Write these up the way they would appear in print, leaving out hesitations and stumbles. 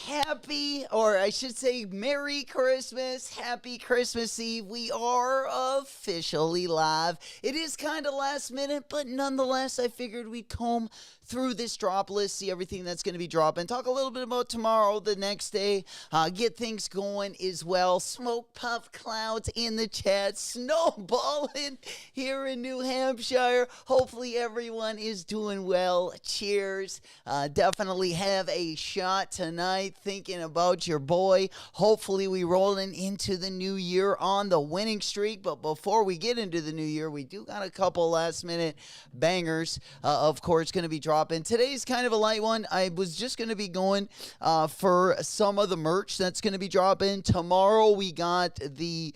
happy, or I should say Merry Christmas, Happy Christmas Eve. We are officially live. It is kind of last minute, but nonetheless, I figured we'd comb through this drop list, see everything that's going to be dropping, talk a little bit about tomorrow, the next day, get things going as well. Smoke puff clouds in the chat, snowballing here in New Hampshire. Hopefully everyone is doing well. Cheers. Definitely have a shot tonight, thinking about your boy. Hopefully we rolling into the new year on the winning streak, but before we get into the new year, we do got a couple last minute bangers, of course, going to be dropping. Today's kind of a light one. I was just going to be going for some of the merch that's going to be dropping. Tomorrow we got the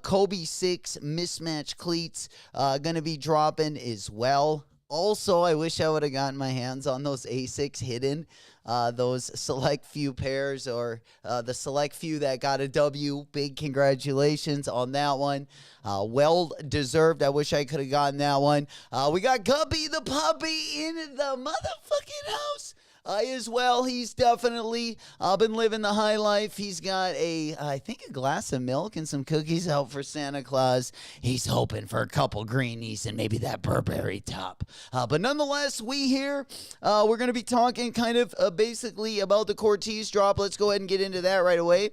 Kobe 6 mismatch cleats going to be dropping as well. Also, I wish I would have gotten my hands on those ASICS hidden, those select few pairs, or the select few that got a W. Big congratulations on that one. Well deserved. I wish I could have gotten that one. We got Guppy the puppy in the motherfucking house. As well, he's definitely been living the high life. He's got I think a glass of milk and some cookies out for Santa Claus. He's hoping for a couple greenies and maybe that Burberry top. But nonetheless, we here, we're going to be talking kind of basically about the Corteiz drop. Let's go ahead and get into that right away.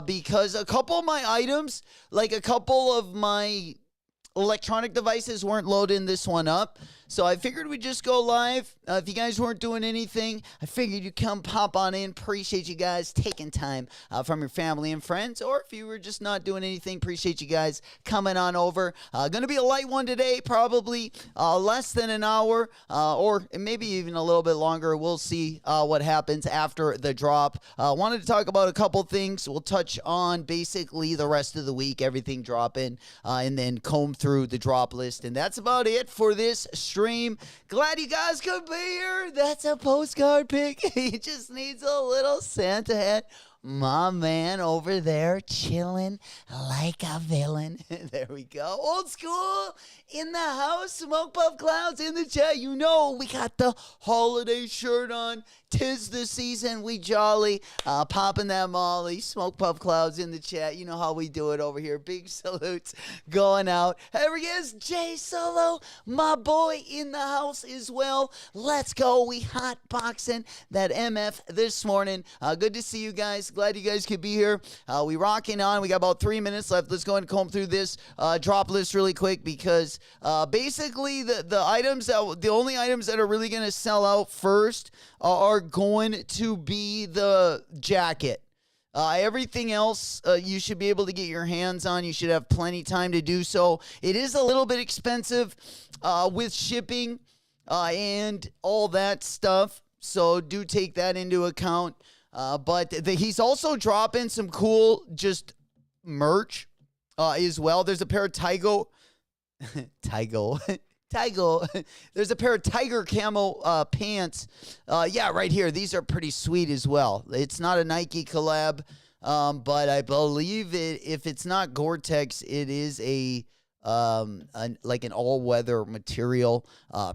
Because a couple of my items, like a couple of my electronic devices weren't loading this one up. So I figured we'd just go live. If you guys weren't doing anything, I figured you'd come pop on in. Appreciate you guys taking time from your family and friends. Or if you were just not doing anything, appreciate you guys coming on over. Going to be a light one today, probably less than an hour, or maybe even a little bit longer. We'll see what happens after the drop. Wanted to talk about a couple things. We'll touch on basically the rest of the week, everything dropping, and then comb through the drop list. And that's about it for this stream. Glad you guys could be here. That's a postcard pic. He just needs a little Santa hat. My man over there chilling like a villain. There we go. Old school in the house. Smoke puff clouds in the chat. You know we got the holiday shirt on. 'Tis the season. We jolly. Popping that molly. Smoke puff clouds in the chat. You know how we do it over here. Big salutes going out. Here he is. Jay Solo. My boy in the house as well. Let's go. We hot boxing that MF this morning. Good to see you guys. Glad you guys could be here. We rocking on. We got about 3 minutes left. Let's go ahead and comb through this drop list really quick, because basically the only items that are really going to sell out first are going to be the jacket. Everything else you should be able to get your hands on. You should have plenty time to do so. It is a little bit expensive with shipping and all that stuff, so do take that into account. But he's also dropping some cool just merch as well. There's a pair of Tygo. There's a pair of tiger camo pants. Yeah, right here. These are pretty sweet as well. It's not a Nike collab, but I believe if it's not Gore-Tex, it is like an all-weather material.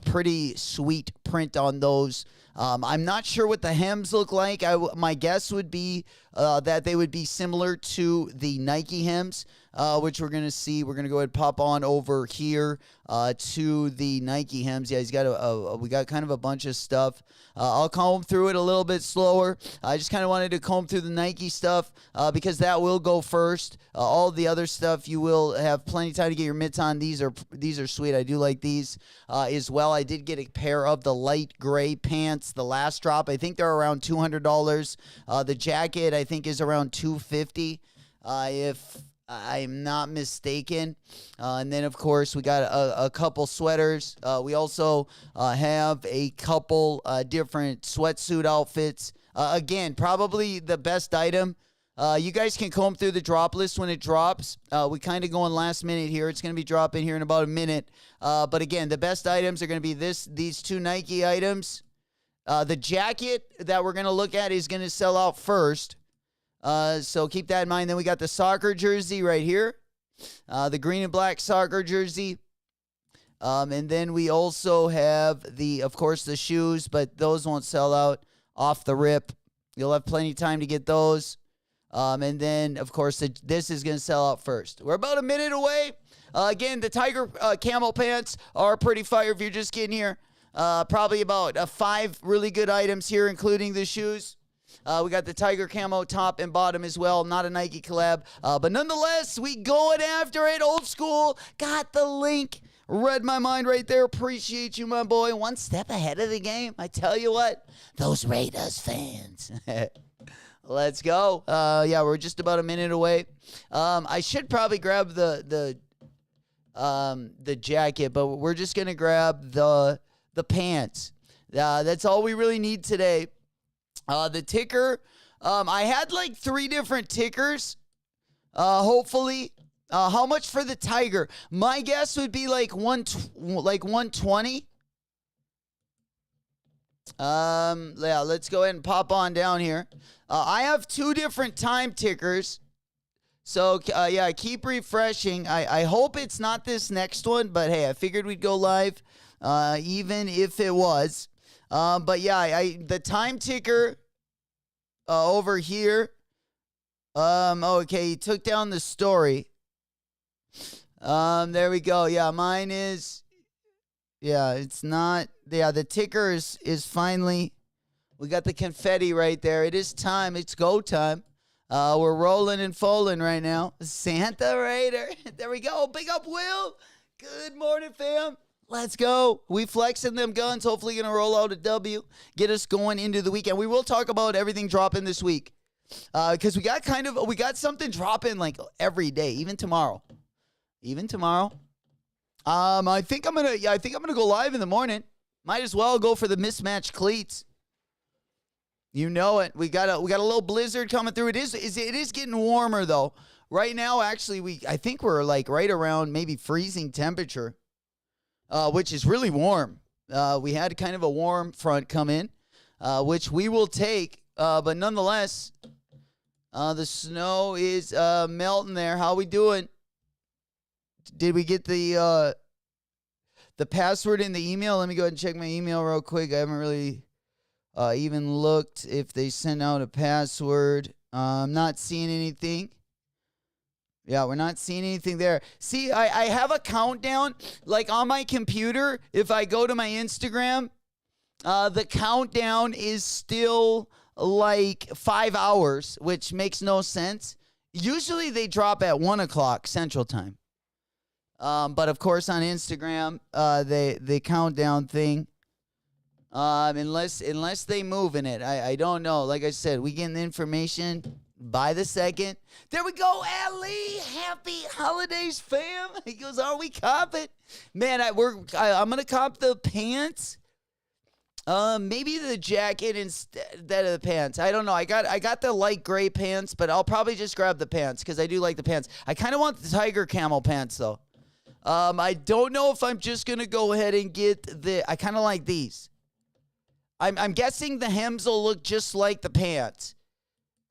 Pretty sweet print on those. I'm not sure what the hems look like. My guess would be that they would be similar to the Nike hems, which we're going to see. We're going to go ahead and pop on over here to the Nike hems. Yeah, he's got we got kind of a bunch of stuff. I'll comb through it a little bit slower. I just kind of wanted to comb through the Nike stuff because that will go first. All the other stuff, you will have plenty of time to get your mitts on. These are sweet. I do like these as well. I did get a pair of the light gray pants, the last drop. I think they're around $200. The jacket, I think, is around $250 if I'm not mistaken. And then, of course, we got a couple sweaters. We also have a couple different sweatsuit outfits. Again, probably the best item. You guys can comb through the drop list when it drops. We kind of going last minute here. It's going to be dropping here in about a minute. But again, the best items are going to be these two Nike items. The jacket that we're going to look at is going to sell out first. So keep that in mind. Then we got the soccer jersey right here. The green and black soccer jersey. And then we also have of course, the shoes, but those won't sell out off the rip. You'll have plenty of time to get those. And then, of course, this is going to sell out first. We're about a minute away. Again, the Tiger camel pants are pretty fire if you're just getting here. Probably about 5 really good items here, including the shoes. We got the Tiger camo top and bottom as well. Not a Nike collab. But nonetheless, we going after it. Old school. Got the link. Read my mind right there. Appreciate you, my boy. One step ahead of the game. I tell you what, those Raiders fans. Let's go. Yeah, we're just about a minute away. I should probably grab the jacket, but we're just gonna grab the pants. That's all we really need today. The ticker. I had like 3 different tickers. Hopefully. How much for the Tiger? My guess would be like 120. Yeah, let's go ahead and pop on down here. I have 2 different time tickers. So, yeah, keep refreshing. I hope it's not this next one, but hey, I figured we'd go live, even if it was. But yeah, the time ticker over here. Okay, he took down the story. There we go. Yeah, mine is. Yeah, it's not. Yeah, the ticker is finally. We got the confetti right there. It is time. It's go time. We're rolling and folding right now. Santa Raider. There we go. Big up, Will. Good morning, fam. Let's go. We flexing them guns. Hopefully going to roll out a W. Get us going into the weekend. We will talk about everything dropping this week. Because we got something dropping like every day, even tomorrow. I think I'm gonna go live in the morning. Might as well go for the mismatched cleats. You know it. We got a little blizzard coming through. It is getting warmer though. Right now, actually, I think we're like right around maybe freezing temperature, which is really warm. We had kind of a warm front come in, which we will take. But nonetheless, the snow is melting there. How we doing? Did we get the password in the email? Let me go ahead and check my email real quick. I haven't really even looked if they sent out a password. I'm not seeing anything. Yeah, we're not seeing anything there. See, I have a countdown. Like on my computer, if I go to my Instagram, the countdown is still like 5 hours, which makes no sense. Usually they drop at 1 o'clock Central Time. But of course on Instagram, the countdown thing, unless they move in it, I don't know. Like I said, we getting the information by the second. There we go, Ali. Happy holidays, fam. He goes, are we copping? Man, I'm gonna cop the pants. Maybe the jacket instead of the pants. I don't know. I got the light gray pants, but I'll probably just grab the pants because I do like the pants. I kind of want the Tiger camel pants though. I don't know if I'm just gonna go ahead and get I kind of like these. I'm guessing the hems will look just like the pants.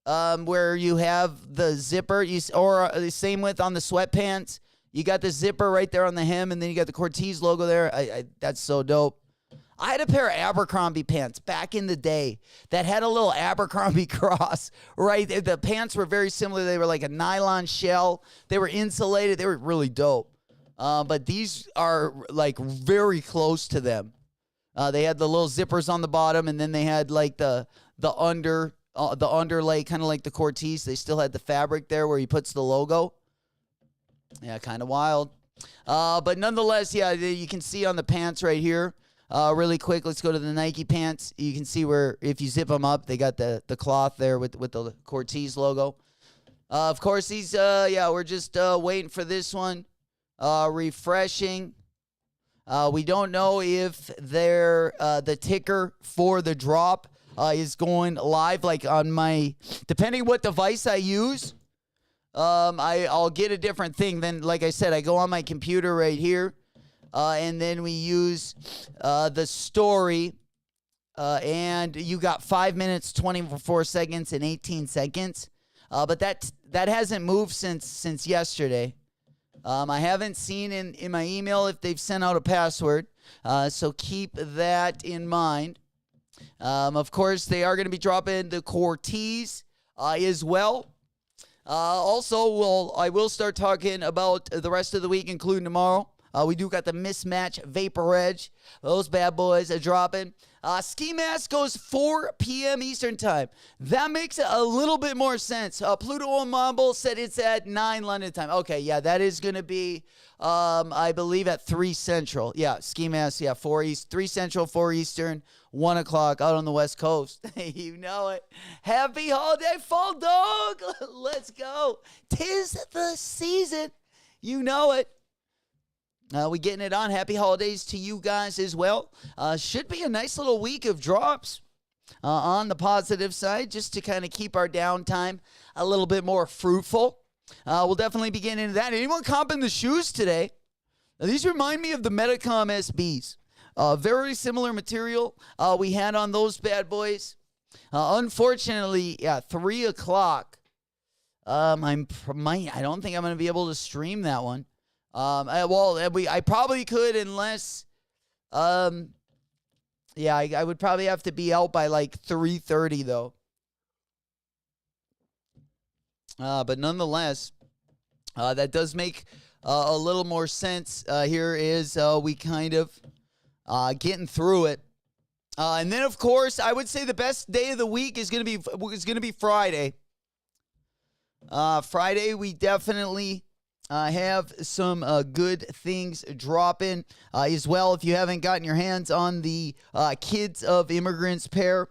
Where you have the zipper, or the same with on the sweatpants. You got the zipper right there on the hem, and then you got the Corteiz logo there. That's so dope. I had a pair of Abercrombie pants back in the day that had a little Abercrombie cross, right? The pants were very similar. They were like a nylon shell. They were insulated. They were really dope. But these are like very close to them. They had the little zippers on the bottom, and then they had like the underlay, kind of like the Corteiz. They still had the fabric there where he puts the logo. Yeah, kind of wild. But nonetheless, yeah, you can see on the pants right here. Really quick, let's go to the Nike pants. You can see where if you zip them up, they got the cloth there with the Corteiz logo. Of course, these, we're just waiting for this one. Refreshing. We don't know if they're the ticker for the drop is going live, like on my, depending what device I use. I'll get a different thing. Then, like I said, I go on my computer right here. And then we use the story, and you got 5 minutes, 24 seconds, and 18 seconds. But that hasn't moved since yesterday. I haven't seen in my email if they've sent out a password, so keep that in mind. Of course, they are going to be dropping the Corteiz as well. Also, I will start talking about the rest of the week, including tomorrow. We do got the Mismatch Vapor Edge. Those bad boys are dropping. Ski Mask goes 4 p.m. Eastern Time. That makes a little bit more sense. Pluto and Mumble said it's at 9 London time. Okay, yeah, that is going to be, I believe, at 3 Central. Yeah, Ski Mask, 4 East, 3 Central, 4 Eastern, 1 o'clock out on the West Coast. You know it. Happy holiday, fall dog. Let's go. 'Tis the season. You know it. We getting it on. Happy holidays to you guys as well. Should be a nice little week of drops on the positive side, just to kind of keep our downtime a little bit more fruitful. We'll definitely be getting into that. Anyone comping the shoes today? These remind me of the Metacom SBs. Very similar material we had on those bad boys. Unfortunately, 3 o'clock. I don't think I'm going to be able to stream that one. I probably could unless, I would probably have to be out by like 3:30 though. But nonetheless, that does make a little more sense. Here is we kind of getting through it, and then of course I would say the best day of the week is gonna be Friday. Friday we definitely. Have some good things dropping as well. If you haven't gotten your hands on the Kids of Immigrants pair,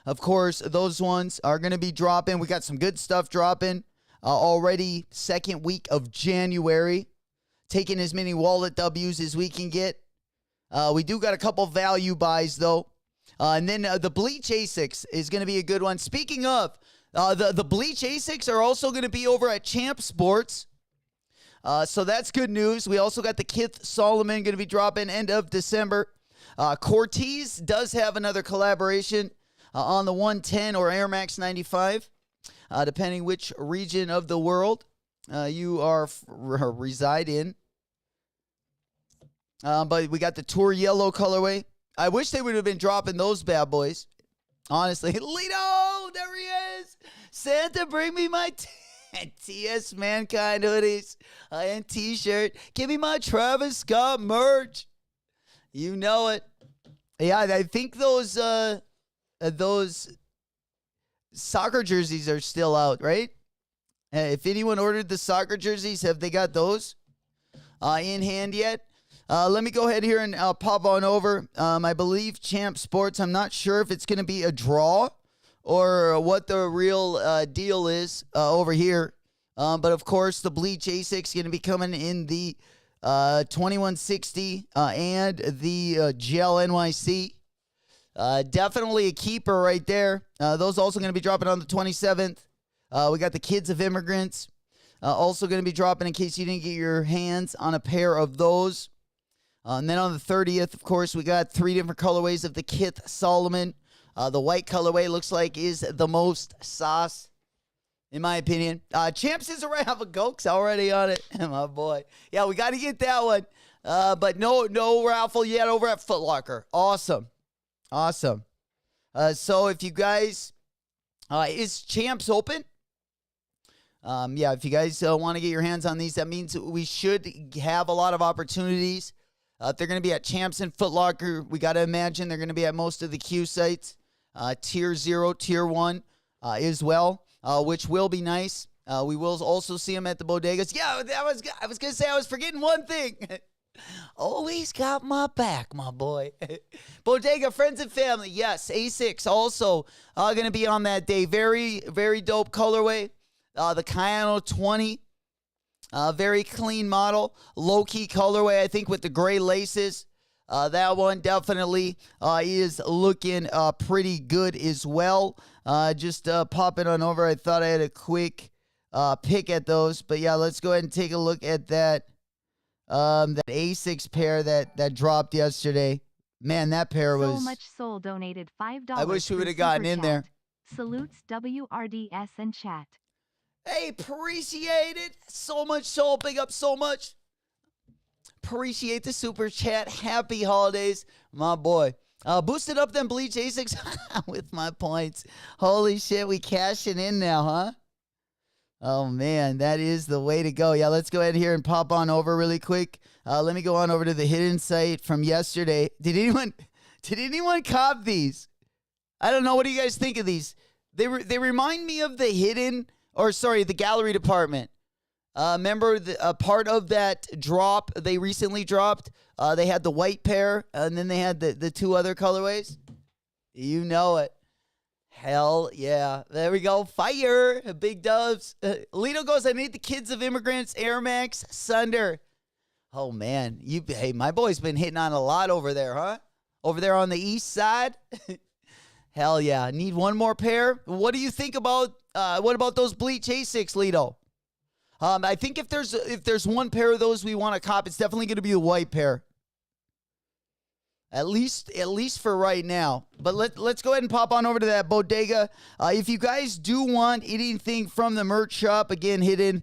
of course, those ones are going to be dropping. We got some good stuff dropping already. Second week of January. Taking as many wallet W's as we can get. We do got a couple value buys, though. And then the Bleach ASICS is going to be a good one. Speaking of, the Bleach ASICS are also going to be over at Champ Sports. So that's good news. We also got the Kith Solomon going to be dropping end of December. Corteiz does have another collaboration on the 110 or Air Max 95, depending which region of the world you reside in. But we got the Tour Yellow colorway. I wish they would have been dropping those bad boys. Honestly. Lito, there he is. Santa, bring me my TS Mankind hoodies and t-shirt. Give me my Travis Scott merch. You know it. Yeah, I think those soccer jerseys are still out, right? If anyone ordered the soccer jerseys, have they got those in hand yet? Let me go ahead here and pop on over. I believe Champ Sports, I'm not sure if it's going to be a draw or what the real deal is over here. But, of course, the Bleach ASICS going to be coming in the 2160 and the Gel NYC. Definitely a keeper right there. Those also going to be dropping on the 27th. We got the Kids of Immigrants also going to be dropping in case you didn't get your hands on a pair of those. And then on the 30th, of course, we got 3 different colorways of the Kith Solomon. The white colorway looks like is the most sauce, in my opinion. Champs is around. Have a Gokes already on it. My boy. Yeah, we got to get that one. But no raffle yet over at Foot Locker. Awesome. So if you guys, is Champs open? If you guys want to get your hands on these, that means we should have a lot of opportunities. If they're going to be at Champs and Foot Locker, we got to imagine they're going to be at most of the Q sites. Tier 0, Tier 1 as well, which will be nice. We will also see them at the bodegas. Yeah, I was going to say I was forgetting one thing. Always got my back, my boy. Bodega, friends and family. Yes, ASICS also going to be on that day. Very, very dope colorway. The Cayano 20. Very clean model. Low-key colorway, I think, with the gray laces. That one definitely is looking pretty good as well. Just popping on over. I thought I had a quick pick at those. But, yeah, let's go ahead and take a look at that ASICS pair that dropped yesterday. Man, that pair was... So Much Soul donated $5. I wish we would have gotten in there. Salutes WRDS and chat. Hey, appreciate it. So Much Soul. Big up So Much. Appreciate the super chat. Happy holidays, my boy. Boosted up them Bleach ASICS with my points. Holy shit, we cashing in now, huh? Oh, man, that is the way to go. Yeah, let's go ahead here and pop on over really quick. Let me go on over to the hidden site from yesterday. Did anyone cop these? I don't know. What do you guys think of these? They remind me of the gallery department. Remember a part of that drop they recently dropped? They had the white pair, and then they had the two other colorways. You know it. Hell yeah. There we go. Fire. Big dubs. Lito goes, I need the Kids of Immigrants Air Max Sunder. Oh, man. Hey, my boy's been hitting on a lot over there, huh? Over there on the east side. Hell yeah. Need one more pair. What do you think about those Bleach ASICS, Lito? I think if there's one pair of those we want to cop, it's definitely going to be the white pair. At least for right now. But let's go ahead and pop on over to that bodega. If you guys do want anything from the merch shop, again, Hidden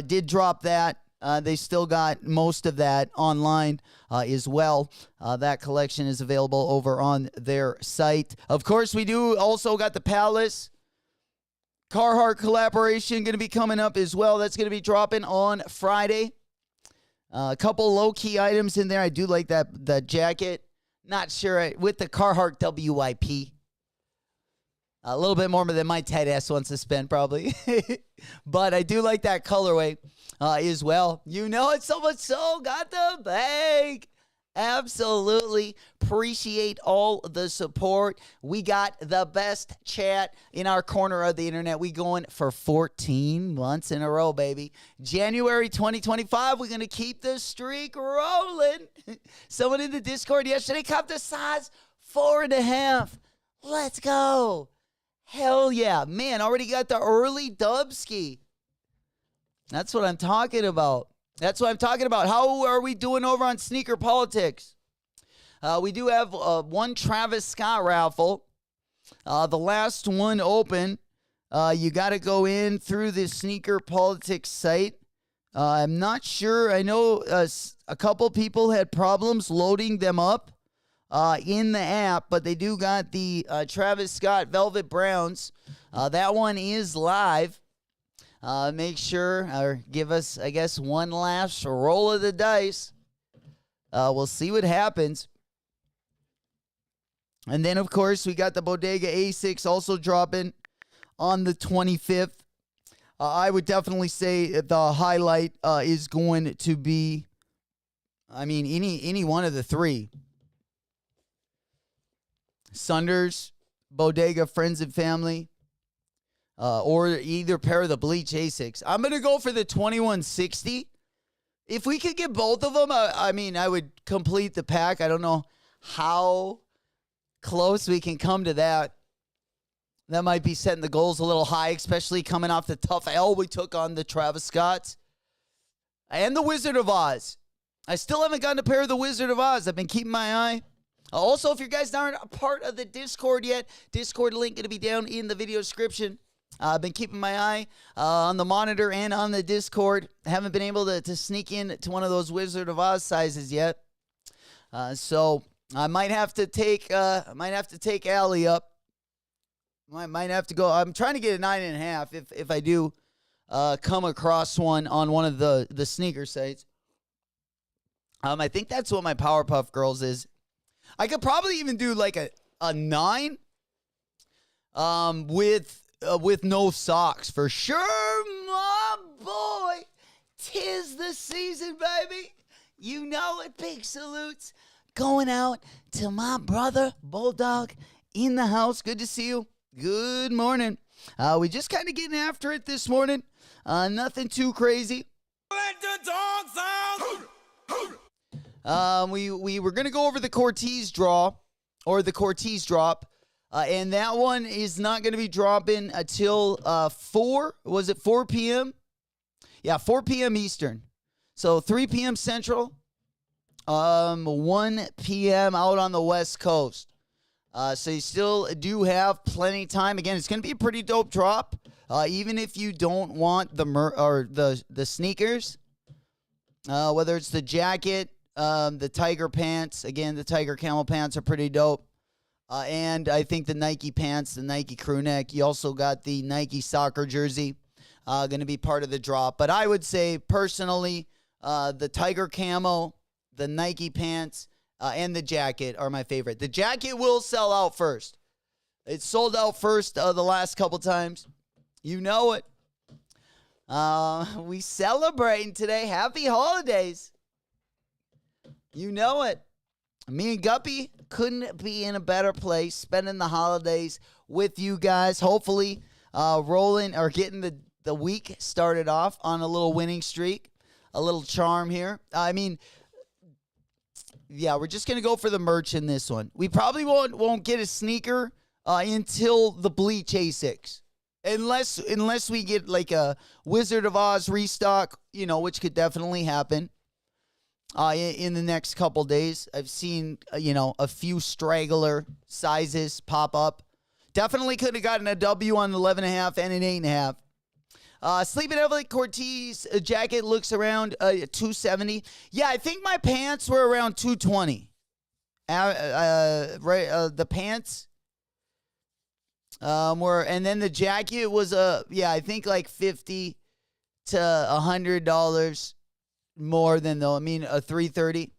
did drop that. They still got most of that online as well. That collection is available over on their site. Of course, we do also got the Palace Carhartt collaboration going to be coming up as well. That's going to be dropping on Friday. A couple low-key items in there. I do like that jacket. Not sure with the Carhartt WIP. A little bit more than my tight ass wants to spend probably. But I do like that colorway as well. You know it so much so. Got the bag. Absolutely appreciate all the support. We got the best chat in our corner of the internet. We going for 14 months in a row, baby. January 2025, we're going to keep the streak rolling. Someone in the Discord yesterday copped a size 4.5. Let's go. Hell yeah. Man, already got the early Dubski. That's what I'm talking about. That's what I'm talking about. How are we doing over on Sneaker Politics? We do have one Travis Scott raffle. The last one open. You got to go in through the Sneaker Politics site. I'm not sure. I know a couple people had problems loading them up in the app, but they do got the Travis Scott Velvet Browns. That one is live. Make sure or give us, I guess, one last roll of the dice. We'll see what happens. And then, of course, we got the Bodega ASICS also dropping on the 25th. I would definitely say the highlight is going to be, I mean, any one of the three. Sunders, Bodega, Friends and Family. Or either pair of the Bleach ASICS. I'm going to go for the 2160. If we could get both of them, I mean, I would complete the pack. I don't know how close we can come to that. That might be setting the goals a little high, especially coming off the tough L we took on the Travis Scotts. And the Wizard of Oz. I still haven't gotten a pair of the Wizard of Oz. I've been keeping my eye. Also, if you guys aren't a part of the Discord yet, Discord link going to be down in the video description. I've been keeping my eye on the monitor and on the Discord. Haven't been able to sneak in to one of those Wizard of Oz sizes yet. So I might have to take Allie up. Might have to go. I'm trying to get a 9.5 if I do come across one on one of the sneaker sites. I think that's what my Powerpuff Girls is. I could probably even do like a 9 with no socks for sure, my boy. 'Tis the season, baby. You know it. Big salutes going out to my brother Bulldog in the house. Good to see you. Good morning. We just kind of getting after it this morning. Nothing too crazy. Let the dogs out. We were gonna go over the Corteiz draw or the Corteiz drop. And that one is not going to be dropping until 4. Was it 4 p.m.? Yeah, 4 p.m. Eastern. So 3 p.m. Central. 1 p.m. out on the West Coast. So you still do have plenty of time. Again, it's going to be a pretty dope drop. Even if you don't want the sneakers, whether it's the jacket, The Tiger pants. Again, the Tiger camel pants are pretty dope. And I think the Nike pants, the Nike crew neck. You also got the Nike soccer jersey going to be part of the drop. But I would say, personally, the Tiger camo, the Nike pants, and the jacket are my favorite. The jacket will sell out first. It sold out first the last couple times. You know it. We celebrating today. Happy holidays. You know it. Me and Guppy couldn't be in a better place spending the holidays with you guys. Hopefully rolling or getting the week started off on a little winning streak. A little charm here. I mean, yeah, we're just going to go for the merch in this one. We probably won't get a sneaker until the Bleach ASICS. Unless we get like a Wizard of Oz restock, which could definitely happen in the next couple days. I've seen, a few straggler sizes pop up. Definitely could have gotten a W on 11.5 and an 8.5. Sleeping Heavily Corteiz jacket looks around 270. Yeah, I think my pants were around 220. The pants and then the jacket was I think like $50 to $100 more than a $330.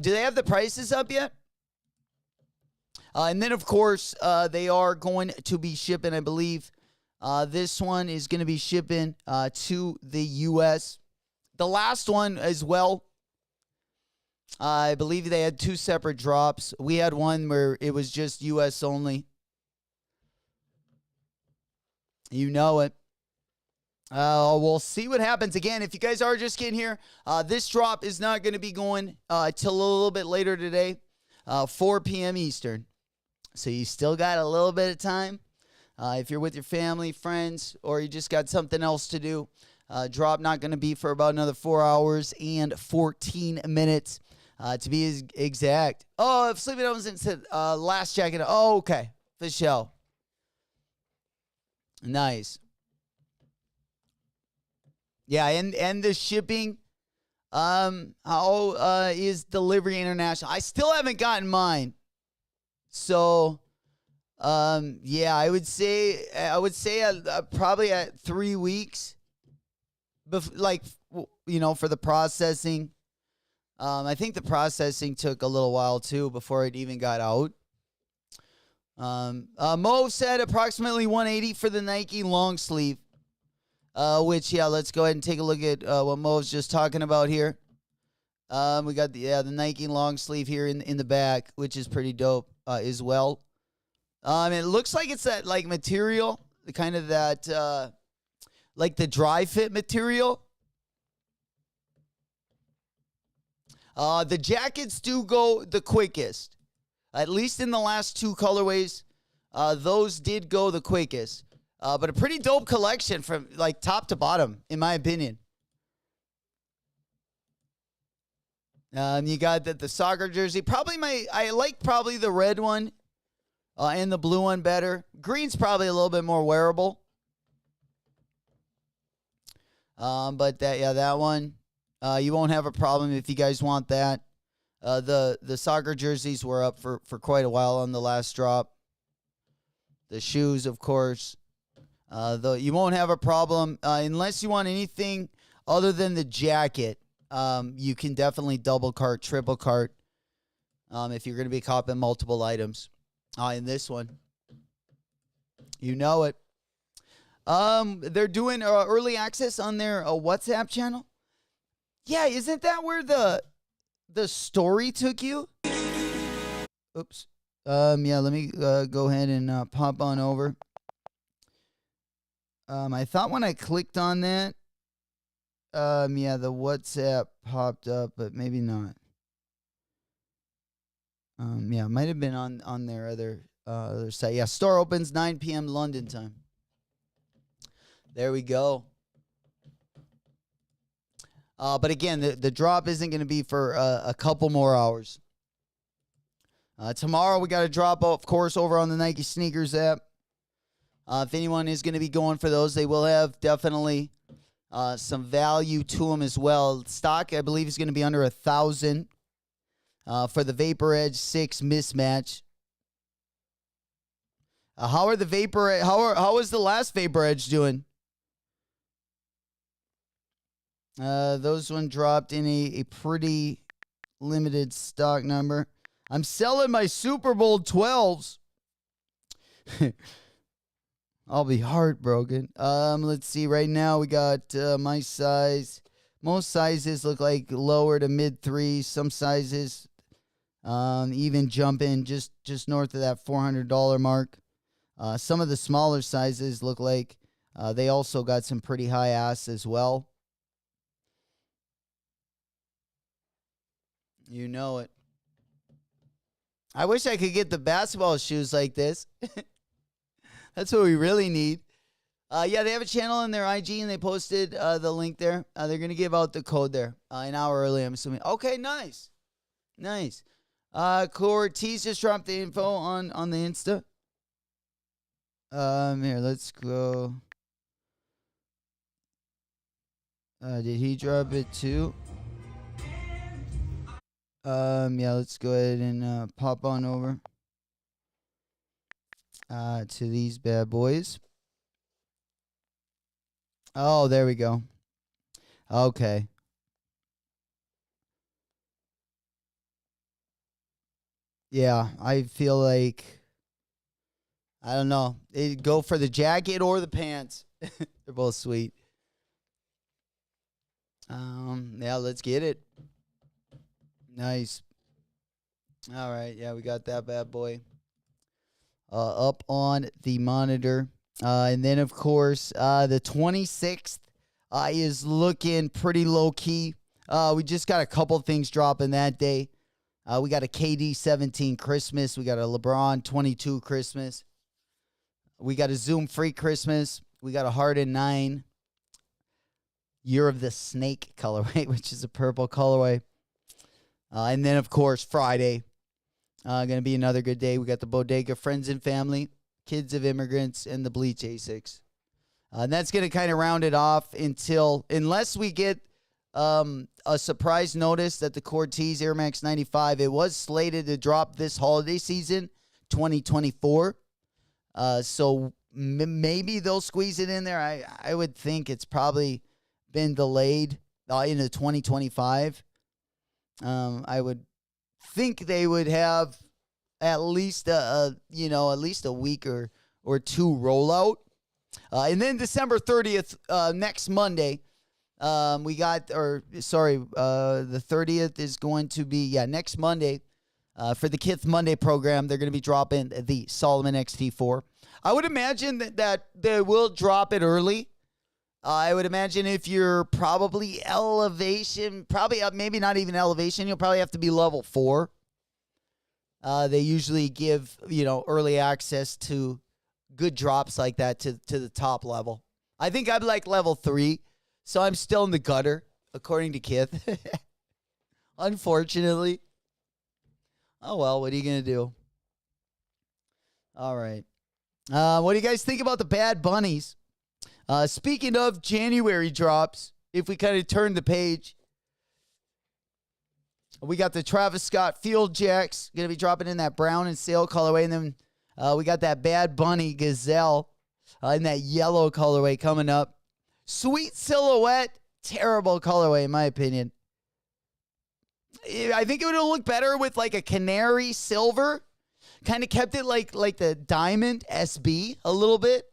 Do they have the prices up yet? And then of course they are going to be shipping, I believe. This one is going to be shipping to the US. The last one as well. I believe they had 2 separate drops. We had one where it was just U.S. only. You know it. We'll see what happens. Again, if you guys are just getting here, this drop is not going to be going till a little bit later today, 4 p.m. Eastern. So you still got a little bit of time. If you're with your family, friends, or you just got something else to do, drop not going to be for about another 4 hours and 14 minutes. To be exact. Oh, if Sleeping Dogs said last jacket. Oh, okay. For sure. Nice. Yeah, and the shipping. How is delivery international? I still haven't gotten mine. So, yeah, I would say probably at 3 weeks. For the processing. I think the processing took a little while, too, before it even got out. Mo said approximately 180 for the Nike long sleeve, which, yeah, let's go ahead and take a look at what Mo's just talking about here. We got the Nike long sleeve here in the back, which is pretty dope as well. It looks like it's that, like, material, kind of that, like the dry fit material. The jackets do go the quickest. At least in the last 2 colorways, those did go the quickest. But a pretty dope collection from like top to bottom, in my opinion. You got the soccer jersey. I like the red one and the blue one better. Green's probably a little bit more wearable. But that one. You won't have a problem if you guys want that. The soccer jerseys were up for quite a while on the last drop. The shoes, of course. Though you won't have a problem unless you want anything other than the jacket. You can definitely double cart, triple cart if you're going to be copping multiple items. In this one. You know it. They're doing early access on their WhatsApp channel. Yeah, isn't that where the story took you? Oops. Yeah, let me go ahead and pop on over. I thought when I clicked on that, yeah, the WhatsApp popped up, but maybe not. Yeah, it might have been on their other site. Yeah, store opens 9 p.m. London time. There we go. But again, the drop isn't going to be for a couple more hours. Tomorrow we got a drop, of course, over on the Nike Sneakers app. If anyone is going to be going for those, they will have definitely some value to them as well. Stock, I believe, is going to be under 1,000 for the Vapor Edge 6 mismatch. How are the Vapor? How is the last Vapor Edge doing? Those one dropped in a pretty limited stock number. I'm selling my Super Bowl 12s. I'll be heartbroken. Let's see. Right now we got my size. Most sizes look like lower to mid threes. Some sizes even jump in just north of that $400 mark. Some of the smaller sizes look like they also got some pretty high ass as well. You know it. I wish I could get the basketball shoes like this. That's what we really need. Yeah, they have a channel on their IG, and they posted the link there. They're going to give out the code there an hour early, I'm assuming. Okay, nice. Nice. Corteiz just dropped the info on the Insta. Here, let's go. Did he drop it too? Yeah, let's go ahead and pop on over to these bad boys. Oh, there we go. Okay. Yeah, I feel like, I don't know. They'd go for the jacket or the pants. They're both sweet. Yeah, let's get it. Nice. All right, yeah, we got that bad boy up on the monitor. And then, of course, the 26th is looking pretty low-key. We just got a couple things dropping that day. We got a KD 17 Christmas. We got a LeBron 22 Christmas. We got a Zoom Free Christmas. We got a Harden 9 Year of the Snake colorway, which is a purple colorway. And then, of course, Friday, going to be another good day. We got the Bodega Friends and Family, Kids of Immigrants, and the Bleach ASICS. And that's going to kind of round it off unless we get a surprise notice that the Corteiz Air Max 95, it was slated to drop this holiday season, 2024. So maybe they'll squeeze it in there. I would think it's probably been delayed into 2025. I would think they would have at least a week or two rollout. And then December 30th, next Monday, the 30th is going to be, next Monday, for the Kith Monday program, they're going to be dropping the Solomon XT4. I would imagine that they will drop it early. I would imagine if you're probably maybe not even elevation, you'll probably have to be level 4. They usually give, early access to good drops like that to the top level. I think I'm like level 3, so I'm still in the gutter, according to Kith. Unfortunately. Oh, well, what are you going to do? All right. What do you guys think about the Bad Bunnies? Speaking of January drops, if we kind of turn the page, we got the Travis Scott Field Jacks going to be dropping in that brown and sail colorway. And then we got that Bad Bunny Gazelle in that yellow colorway coming up. Sweet silhouette, terrible colorway in my opinion. I think it would have looked better with like a canary silver. Kind of kept it like the Diamond SB a little bit.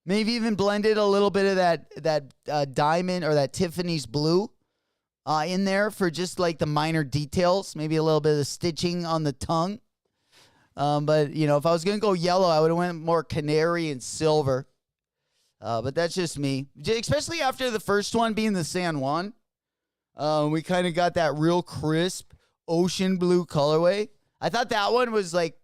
Maybe even blended a little bit of that diamond or that Tiffany's blue in there for just like the minor details. Maybe a little bit of the stitching on the tongue. But, if I was going to go yellow, I would have went more canary and silver. But that's just me. Especially after the first one being the San Juan. We kind of got that real crisp ocean blue colorway. I thought that one was like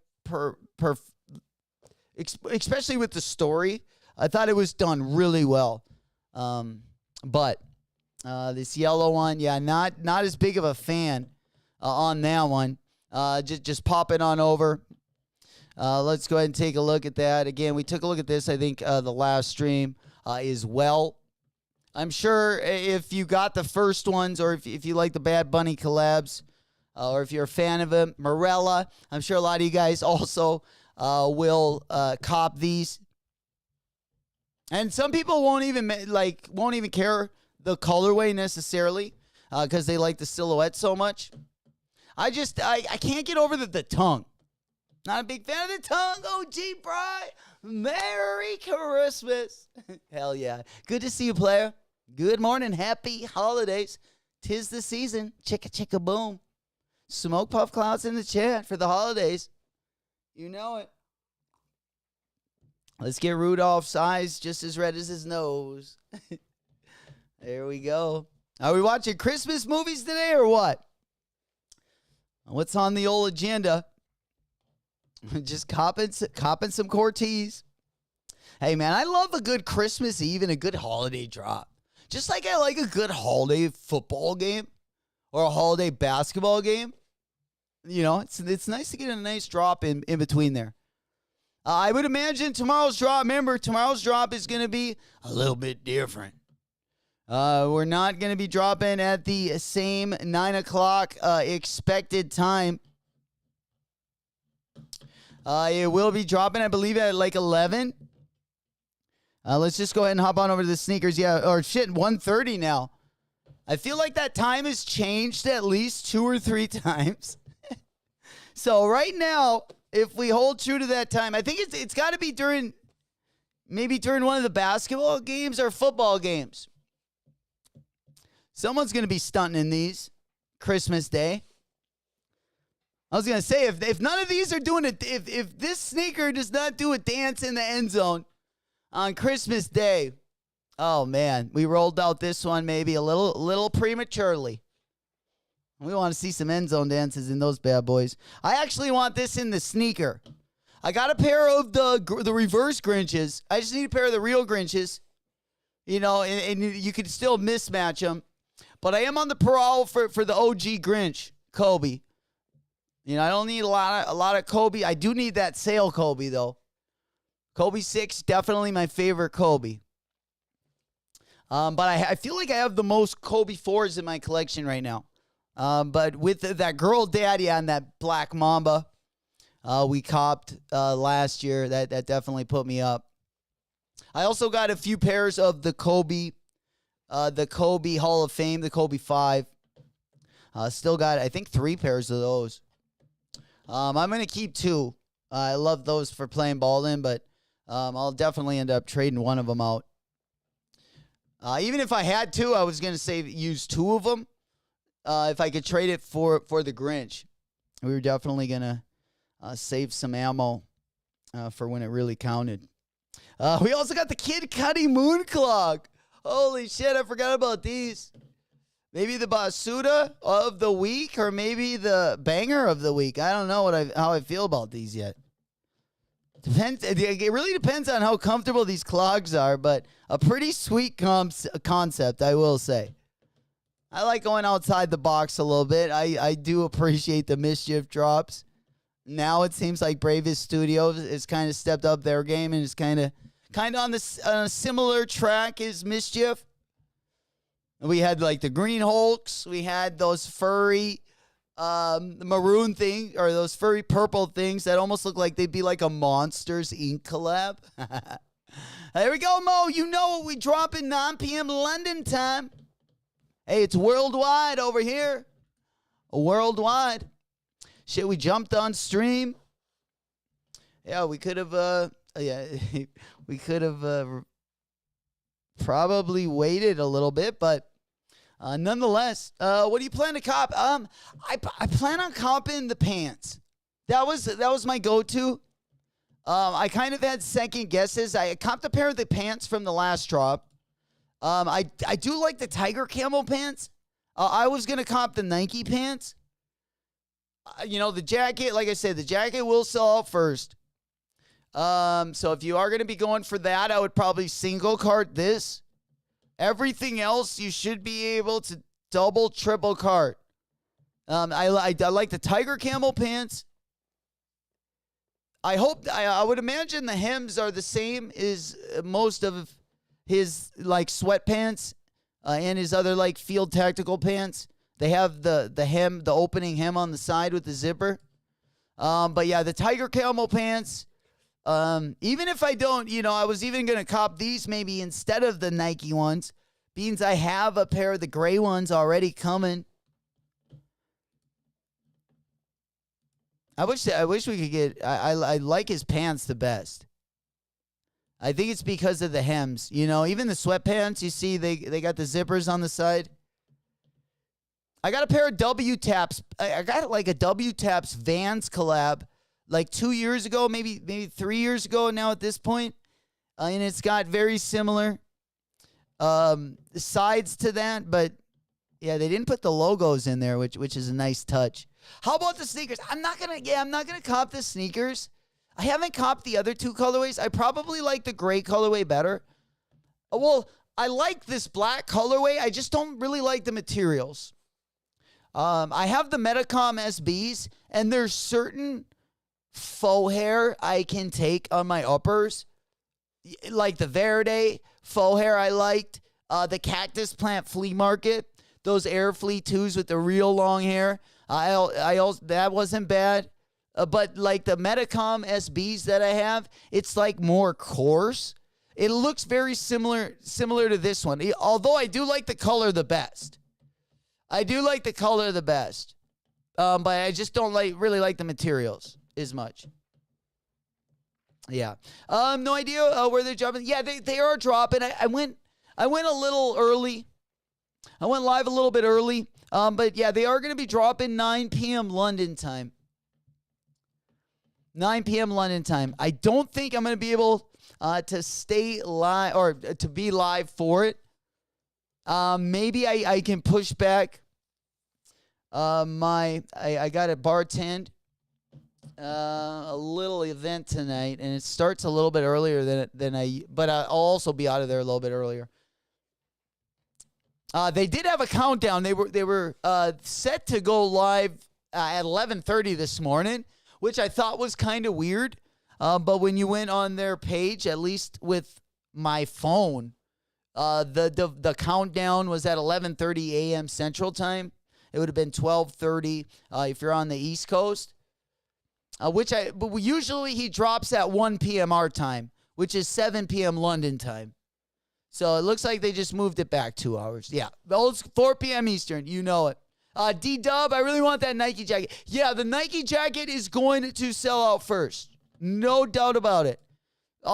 especially with the story. I thought it was done really well. But this yellow one, not as big of a fan on that one. Just pop it on over. Let's go ahead and take a look at that. Again, we took a look at this, I think, the last stream as well. I'm sure if you got the first ones or if you like the Bad Bunny collabs or if you're a fan of him, Morella, I'm sure a lot of you guys also will cop these. And some people won't even care the colorway necessarily because they like the silhouette so much. I can't get over the tongue. Not a big fan of the tongue. Oh, gee, Bri. Merry Christmas. Hell yeah. Good to see you, player. Good morning. Happy holidays. 'Tis the season. Chicka, chicka, boom. Smoke puff clouds in the chat for the holidays. You know it. Let's get Rudolph's eyes just as red as his nose. There we go. Are we watching Christmas movies today or what? What's on the old agenda? Just copping some Corteiz. Hey, man, I love a good Christmas Eve and a good holiday drop. Just like I like a good holiday football game or a holiday basketball game. You know, it's nice to get a nice drop in between there. I would imagine tomorrow's drop, remember, tomorrow's drop is going to be a little bit different. We're not going to be dropping at the same 9 o'clock expected time. It will be dropping, I believe, at like 11. Let's just go ahead and hop on over to the sneakers. Yeah, or shit, 1:30 now. I feel like that time has changed at least 2 or 3 times. So right now, if we hold true to that time, I think it's got to be during one of the basketball games or football games. Someone's going to be stunting in these Christmas Day. I was going to say, if none of these are doing it, if this sneaker does not do a dance in the end zone on Christmas Day, oh, man, we rolled out this one maybe a little prematurely. We want to see some end zone dances in those bad boys. I actually want this in the sneaker. I got a pair of the reverse Grinches. I just need a pair of the real Grinches. You know, and you could still mismatch them. But I am on the prowl for the OG Grinch, Kobe. You know, I don't need a lot of Kobe. I do need that sale Kobe, though. Kobe 6, definitely my favorite Kobe. But I feel like I have the most Kobe 4s in my collection right now. But with that girl daddy on that black Mamba we copped last year, that definitely put me up. I also got a few pairs of the Kobe Hall of Fame, the Kobe 5. Still got, I think, 3 pairs of those. I'm going to keep 2. I love those for playing ball in, but I'll definitely end up trading one of them out. Even if I had to, I was going to say use 2 of them. If I could trade it for the Grinch. We were definitely going to save some ammo for when it really counted. We also got the Kid Cudi Moon Clog. Holy shit, I forgot about these. Maybe the Basuda of the week or maybe the banger of the week. I don't know how I feel about these yet. It really depends on how comfortable these clogs are, but a pretty sweet concept, I will say. I like going outside the box a little bit. I do appreciate the Mischief drops. Now it seems like Bravest Studios has kind of stepped up their game and is kind of on a similar track as Mischief. We had like the Green Hulks. We had those furry maroon thing or those furry purple things that almost look like they'd be like a Monsters Inc. collab. There we go, Mo. You know what we drop in 9 p.m. London time. Hey, it's worldwide over here. Worldwide. Shit, we jumped on stream. Yeah, we could have we could have probably waited a little bit, but nonetheless, what do you plan to cop? I plan on copping the pants. That was my go-to. I kind of had second guesses. I copped a pair of the pants from the last drop. I do like the Tiger Camel pants. I was gonna cop the Nike pants. The jacket, like I said, the jacket will sell out first. So if you are going to be going for that, I would probably single cart this. Everything else, you should be able to double, triple cart. I like the Tiger Camel pants. I would imagine the hems are the same as most of his like sweatpants and his other like field tactical pants. They have the hem, the opening hem on the side with the zipper. But yeah, the tiger camo pants. Even if I don't, I was even gonna cop these maybe instead of the Nike ones. Beans, I have a pair of the gray ones already coming. I wish we could get. I like his pants the best. I think it's because of the hems. Even the sweatpants. You see, they got the zippers on the side. I got a pair of W-Taps. I got like a W-Taps Vans collab like 2 years ago, maybe 3 years ago now at this point. And it's got very similar sides to that, but yeah, they didn't put the logos in there, which is a nice touch. How about the sneakers? I'm not gonna cop the sneakers. I haven't copped the other two colorways. I probably like the gray colorway better. Well, I like this black colorway. I just don't really like the materials. I have the Metacom SBs, and there's certain faux hair I can take on my uppers, like the Verde faux hair I liked, the Cactus Plant Flea Market, those Air Flea 2s with the real long hair. That wasn't bad. But like the Metacom SBs that I have, it's like more coarse. It looks very similar to this one. Although I do like the color the best. But I just don't really like the materials as much. Yeah. No idea where they're dropping. Yeah, they are dropping. I went a little early. I went live a little bit early. But yeah, they are going to be dropping 9 p.m. London time. 9 p.m. London time. I don't think I'm going to be able to stay live or to be live for it. Maybe I can push back I got to bartend a little event tonight, and it starts a little bit earlier but I'll also be out of there a little bit earlier. They did have a countdown. They were set to go live at 11:30 this morning, which I thought was kind of weird. But when you went on their page, at least with my phone, the countdown was at 11:30 a.m. Central Time. It would have been 12:30 if you're on the East Coast. But usually he drops at 1 p.m. our time, which is 7 p.m. London time. So it looks like they just moved it back 2 hours. Yeah, it's 4 p.m. Eastern. You know it. D-Dub, I really want that Nike jacket. Yeah, the Nike jacket is going to sell out first. No doubt about it.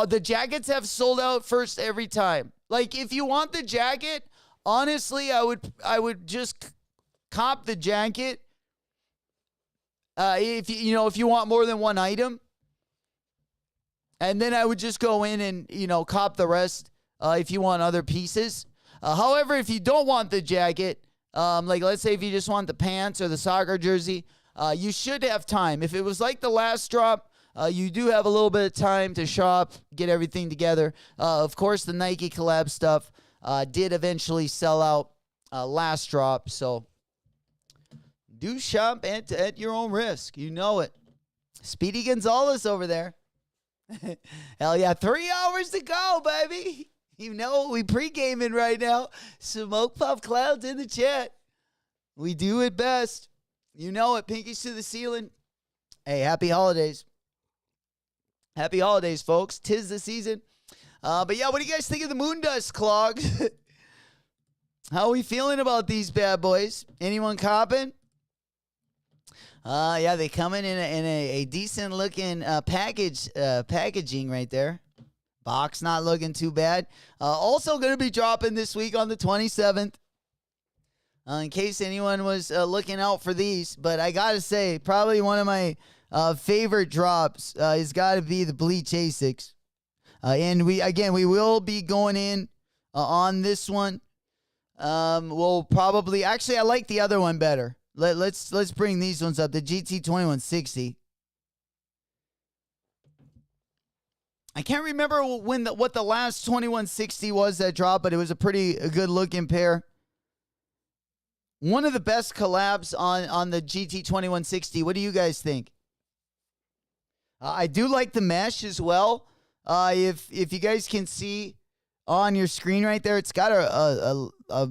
The jackets have sold out first every time. Like, if you want the jacket, honestly, I would just cop the jacket. If you want more than one item. And then I would just go in and, cop the rest if you want other pieces. However, if you don't want the jacket, like let's say if you just want the pants or the soccer jersey, you should have time. If it was like the last drop, you do have a little bit of time to shop, get everything together. Of course, the Nike collab stuff did eventually sell out last drop, so do shop at your own risk. You know it. Speedy Gonzalez over there. Hell yeah, 3 hours to go, baby. You know what we pre-gaming right now. Smoke Puff Clouds in the chat. We do it best. You know it. Pinkies to the ceiling. Hey, happy holidays. Happy holidays, folks. 'Tis the season. But yeah, what do you guys think of the moon dust, Clogs? How are we feeling about these bad boys? Anyone copping? Yeah, they come in a decent looking packaging right there. Box not looking too bad. Also going to be dropping this week on the 27th. In case anyone was looking out for these. But I got to say, probably one of my favorite drops has got to be the Bleach ASICS. And we will be going in on this one. We'll probably... Actually, I like the other one better. Let's bring these ones up. The GT2160. I can't remember what the last 2160 was that dropped, but it was a good looking pair. One of the best collabs on the GT2160. What do you guys think? I do like the mesh as well. If you guys can see on your screen right there, it's got a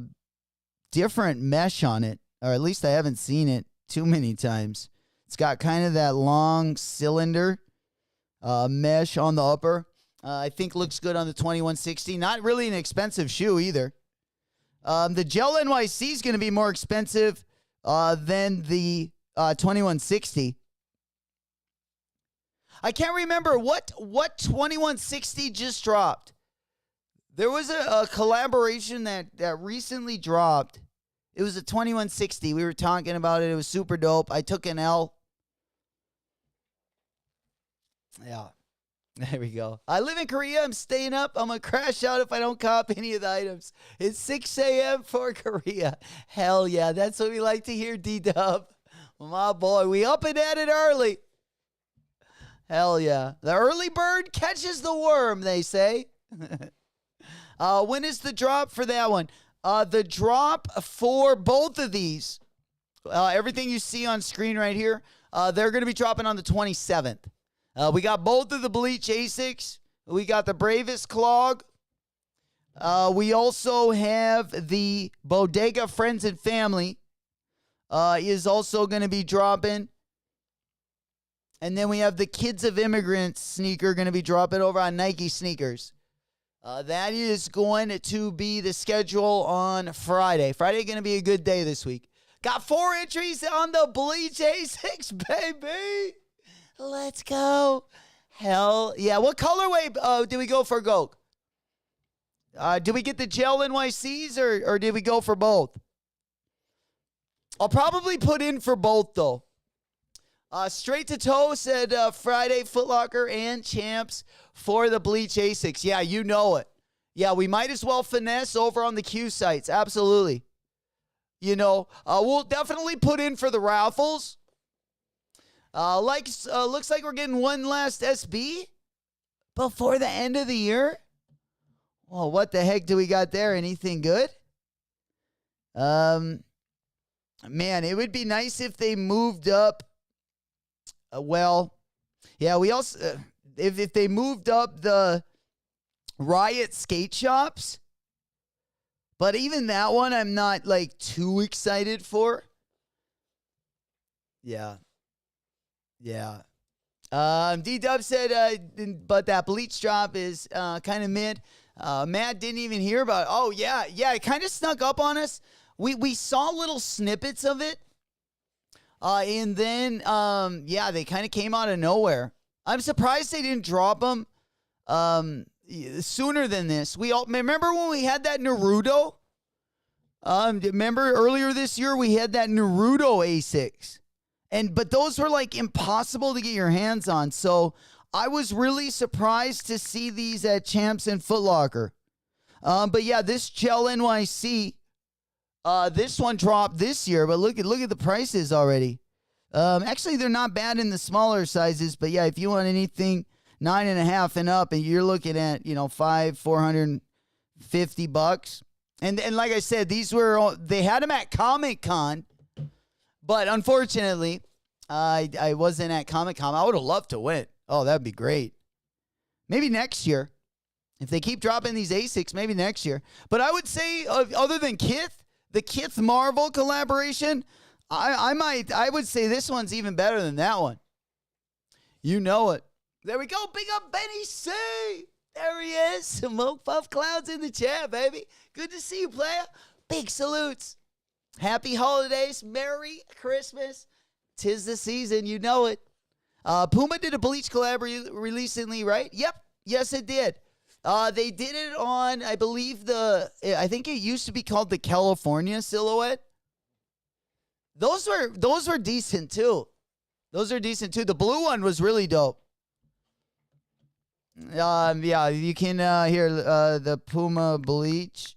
different mesh on it, or at least I haven't seen it too many times. It's got kind of that long cylinder mesh on the upper. I think looks good on the 2160. Not really an expensive shoe either. The Gel NYC is going to be more expensive than the 2160. I can't remember what 2160 just dropped. There was a collaboration that recently dropped. It was a 2160. We were talking about it. It was super dope. I took an L. Yeah. There we go. I live in Korea. I'm staying up. I'm going to crash out if I don't cop any of the items. It's 6 a.m. for Korea. Hell yeah. That's what we like to hear, D-Dub. My boy. We up and at it early. Hell yeah. The early bird catches the worm, they say. When is the drop for that one? The drop for both of these, everything you see on screen right here, they're going to be dropping on the 27th. We got both of the Bleach ASICs. We got the Bravest Clog. We also have the Bodega Friends and Family is also going to be dropping. And then we have the Kids of Immigrants sneaker going to be dropping over on Nike Sneakers. That is going to be the schedule on Friday. Friday going to be a good day this week. Got 4 entries on the Bleach ASICs, baby. Let's go. Hell yeah. What colorway did we go for, Goke? Did we get the Gel NYCs or did we go for both? I'll probably put in for both, though. Straight to Toe said Friday, Foot Locker and Champs for the Bleach ASICs. Yeah, you know it. Yeah, we might as well finesse over on the Q sites. Absolutely. You know, we'll definitely put in for the raffles. Looks like we're getting one last SB before the end of the year. Well, what the heck do we got there? Anything good? Man, it would be nice if they moved up. Yeah, we also, if they moved up the Riot skate shops, but even that one I'm not like too excited for. Yeah. D-Dub said, but that Bleach drop is kind of mid. Matt didn't even hear about it. Oh, yeah, it kind of snuck up on us. We saw little snippets of it. And then, they kind of came out of nowhere. I'm surprised they didn't drop them sooner than this. Remember when we had that Naruto? Remember earlier this year we had that Naruto ASICs. But those were like impossible to get your hands on. So I was really surprised to see these at Champs and Foot Locker. But yeah, this Gel NYC, this one dropped this year, but look at the prices already. Actually, they're not bad in the smaller sizes, but yeah, if you want anything 9.5 and up, and you're looking at $450. And like I said, they had them at Comic-Con. But unfortunately, I wasn't at Comic-Con. I would have loved to win. Oh, that'd be great. Maybe next year. If they keep dropping these ASICs, maybe next year. But I would say, other than Kith, the Kith Marvel collaboration, I would say this one's even better than that one. You know it. There we go. Big up Benny C. There he is. Smoke Puff Clouds in the chat, baby. Good to see you, player. Big salutes. Happy holidays. Merry Christmas. 'Tis the season. You know it. Puma did a Bleach collab recently, right? Yep. Yes, it did. They did it on, I believe, I think it used to be called the California silhouette. Those were decent, too. The blue one was really dope. Yeah, you can hear the Puma Bleach.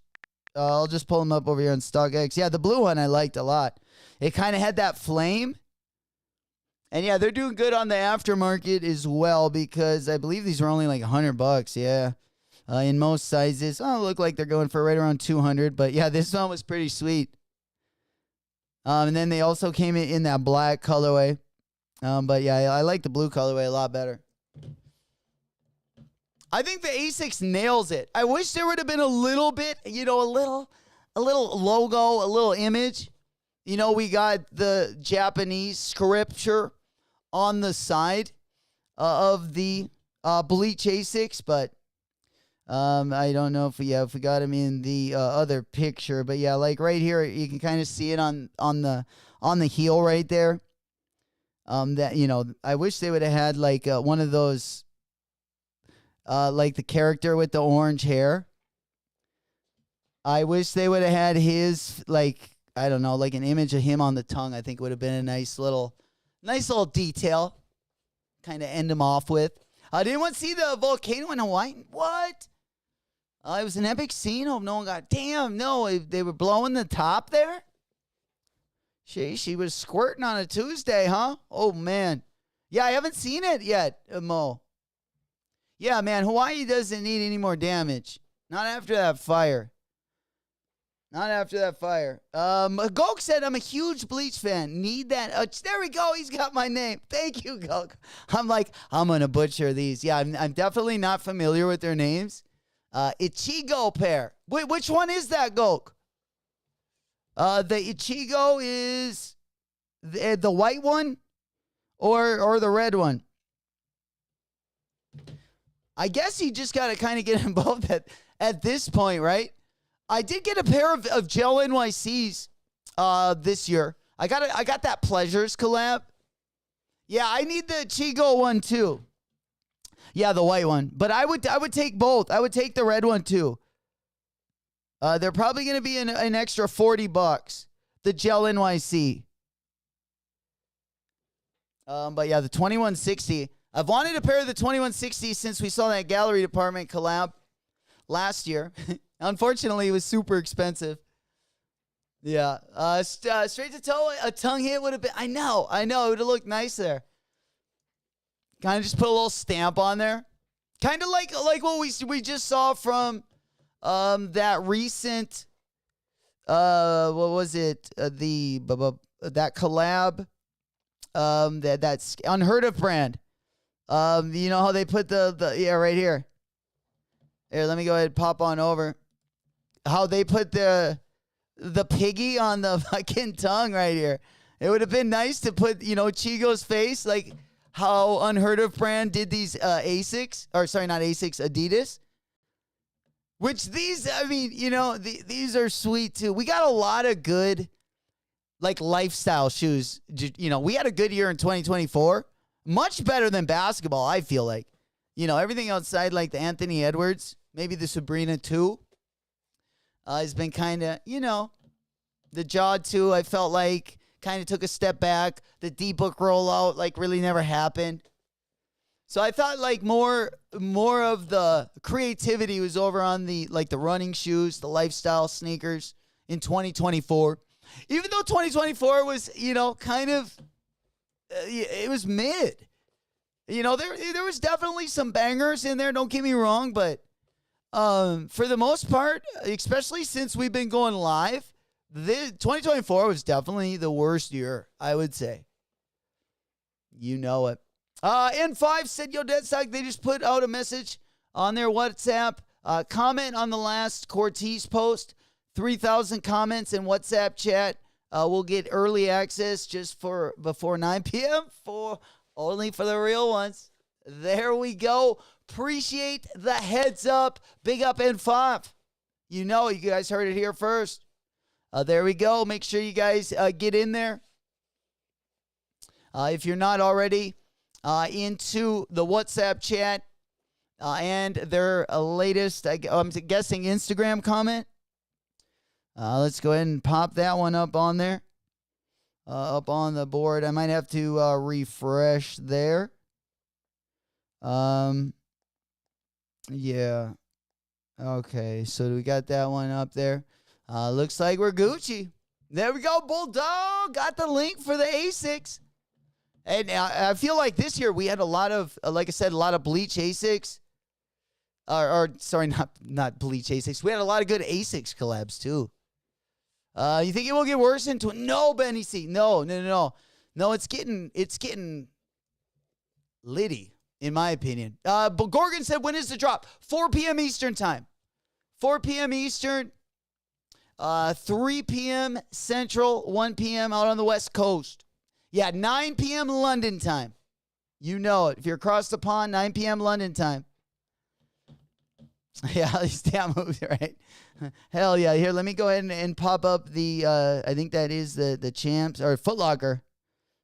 I'll just pull them up over here on StockX. Yeah, the blue one I liked a lot. It kind of had that flame. And yeah, they're doing good on the aftermarket as well because I believe these were only like $100. Yeah, in most sizes. Look like they're going for right around 200. But yeah, this one was pretty sweet. And then they also came in that black colorway. But yeah, I like the blue colorway a lot better. I think the ASICS nails it. I wish there would have been a little bit, a little logo, a little image. We got the Japanese scripture on the side of the Bleach ASICS, but I don't know if we got them in the other picture, but yeah, like right here, you can kind of see it on the heel right there. That I wish they would have had like one of those, like the character with the orange hair. I wish they would have had his, like, I don't know, like an image of him on the tongue. I think would have been a nice little detail. Kind of end him off with. Did anyone see the volcano in Hawaii? What? It was an epic scene. Hope no one got. Damn, no, they were blowing the top there. She was squirting on a Tuesday, huh? Oh man, yeah, I haven't seen it yet, Mo. Yeah, man, Hawaii doesn't need any more damage. Not after that fire. Not after that fire. Gok said, I'm a huge Bleach fan. Need that. There we go. He's got my name. Thank you, Gok. I'm going to butcher these. Yeah, I'm definitely not familiar with their names. Ichigo pair. Wait, which one is that, Gok? The Ichigo is the white one or the red one? I guess you just got to kind of get them both at this point, right? I did get a pair of gel NYCs this year. I got that Pleasures collab. Yeah, I need the Chigo one too. Yeah, the white one. But I would take both. I would take the red one too. They're probably going to be an extra $40. The gel NYC. But yeah, the 2160. I've wanted a pair of the 2160 since we saw that gallery department collab last year. Unfortunately, it was super expensive. Yeah. Straight to toe, a tongue hit would have been. I know. It would have looked nice there. Kind of just put a little stamp on there. Kind of like what we just saw from that recent. What was it? That collab. That's Unheard of brand. You know how they put the right here. Here, let me go ahead and pop on over. How they put the piggy on the fucking tongue right here. It would have been nice to put, Chigo's face, like how Unheard of brand did these ASICS, or sorry, not ASICS, Adidas. Which these, I mean, these are sweet too. We got a lot of good, like, lifestyle shoes. We had a good year in 2024. Much better than basketball, I feel like. Everything outside, like the Anthony Edwards, maybe the Sabrina 2, has been kind of, the Jaw 2, I felt like kind of took a step back. The D-Book rollout, like, really never happened. So I thought, like, more of the creativity was over on the running shoes, the lifestyle sneakers in 2024. Even though 2024 was, kind of, it was mid. There was definitely some bangers in there, don't get me wrong, but for the most part, especially since we've been going live, 2024 was definitely the worst year, I would say. You know it. N5 said, yo, Deadstock, they just put out a message on their WhatsApp. Comment on the last Corteiz post. 3,000 comments in WhatsApp chat. We'll get early access just for before 9 p.m. Only for the real ones. There we go. Appreciate the heads up. Big up N5. You guys heard it here first. There we go. Make sure you guys get in there. If you're not already into the WhatsApp chat and their latest, I'm guessing, Instagram comment. Let's go ahead and pop that one up on there. Up on the board. I might have to refresh there. Yeah. Okay, so we got that one up there. Looks like we're Gucci. There we go, Bulldog. Got the link for the ASICS. And I feel like this year we had a lot of, like I said, a lot of Bleach ASICS. Sorry, not Bleach ASICS. We had a lot of good ASICS collabs too. You think it will get worse into no, Benny C. No. No, it's getting litty. in my opinion. But Gorgon said, when is the drop? 4 p.m. Eastern time. 4 p.m. Eastern, 3 p.m. Central, 1 p.m. out on the West Coast. Yeah, 9 p.m. London time. You know it. If you're across the pond, 9 p.m. London time. Yeah, these damn moves, right? Hell yeah. Here, let me go ahead and pop up the, I think that is the champs, or Foot Locker.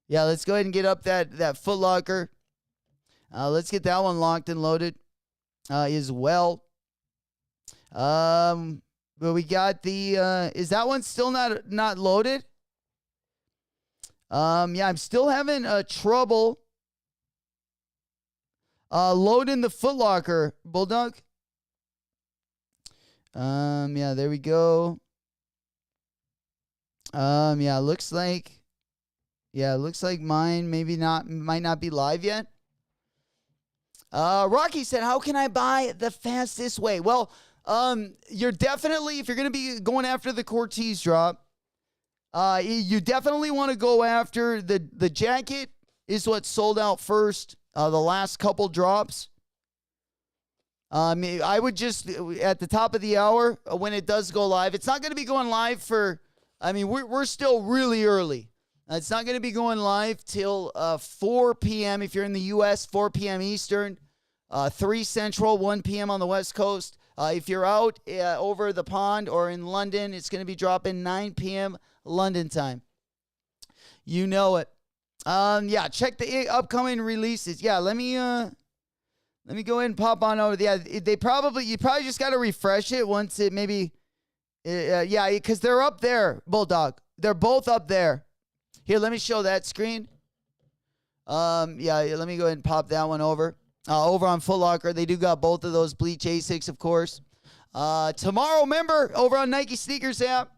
Yeah, let's go ahead and get up that Foot Locker. Let's get that one locked and loaded as well. But we got the, is that one still not loaded? Yeah, I'm still having trouble loading the Foot Locker, Bulldog. Yeah, there we go. Yeah, looks like mine might not be live yet. Rocky said, how can I buy the fastest way? Well, you're definitely, if you're going to be going after the Corteiz drop, you definitely want to go after the jacket is what sold out first. The last couple drops. I would just, at the top of the hour, when it does go live, it's not going to be going live for, we're still really early. It's not going to be going live till 4 p.m. if you're in the U.S., 4 p.m. Eastern, 3 Central, 1 p.m. on the West Coast. If you're out over the pond or in London, it's going to be dropping 9 p.m. London time. You know it. Yeah, check the upcoming releases. Yeah, let me go ahead and pop on over. Yeah, you probably just got to refresh it once it maybe. Yeah, because they're up there, Bulldog. They're both up there. Here, let me show that screen. Yeah, let me go ahead and pop that one over. Over on Foot Locker, they do got both of those Bleach ASICS, of course. Tomorrow, remember, over on Nike Sneakers app,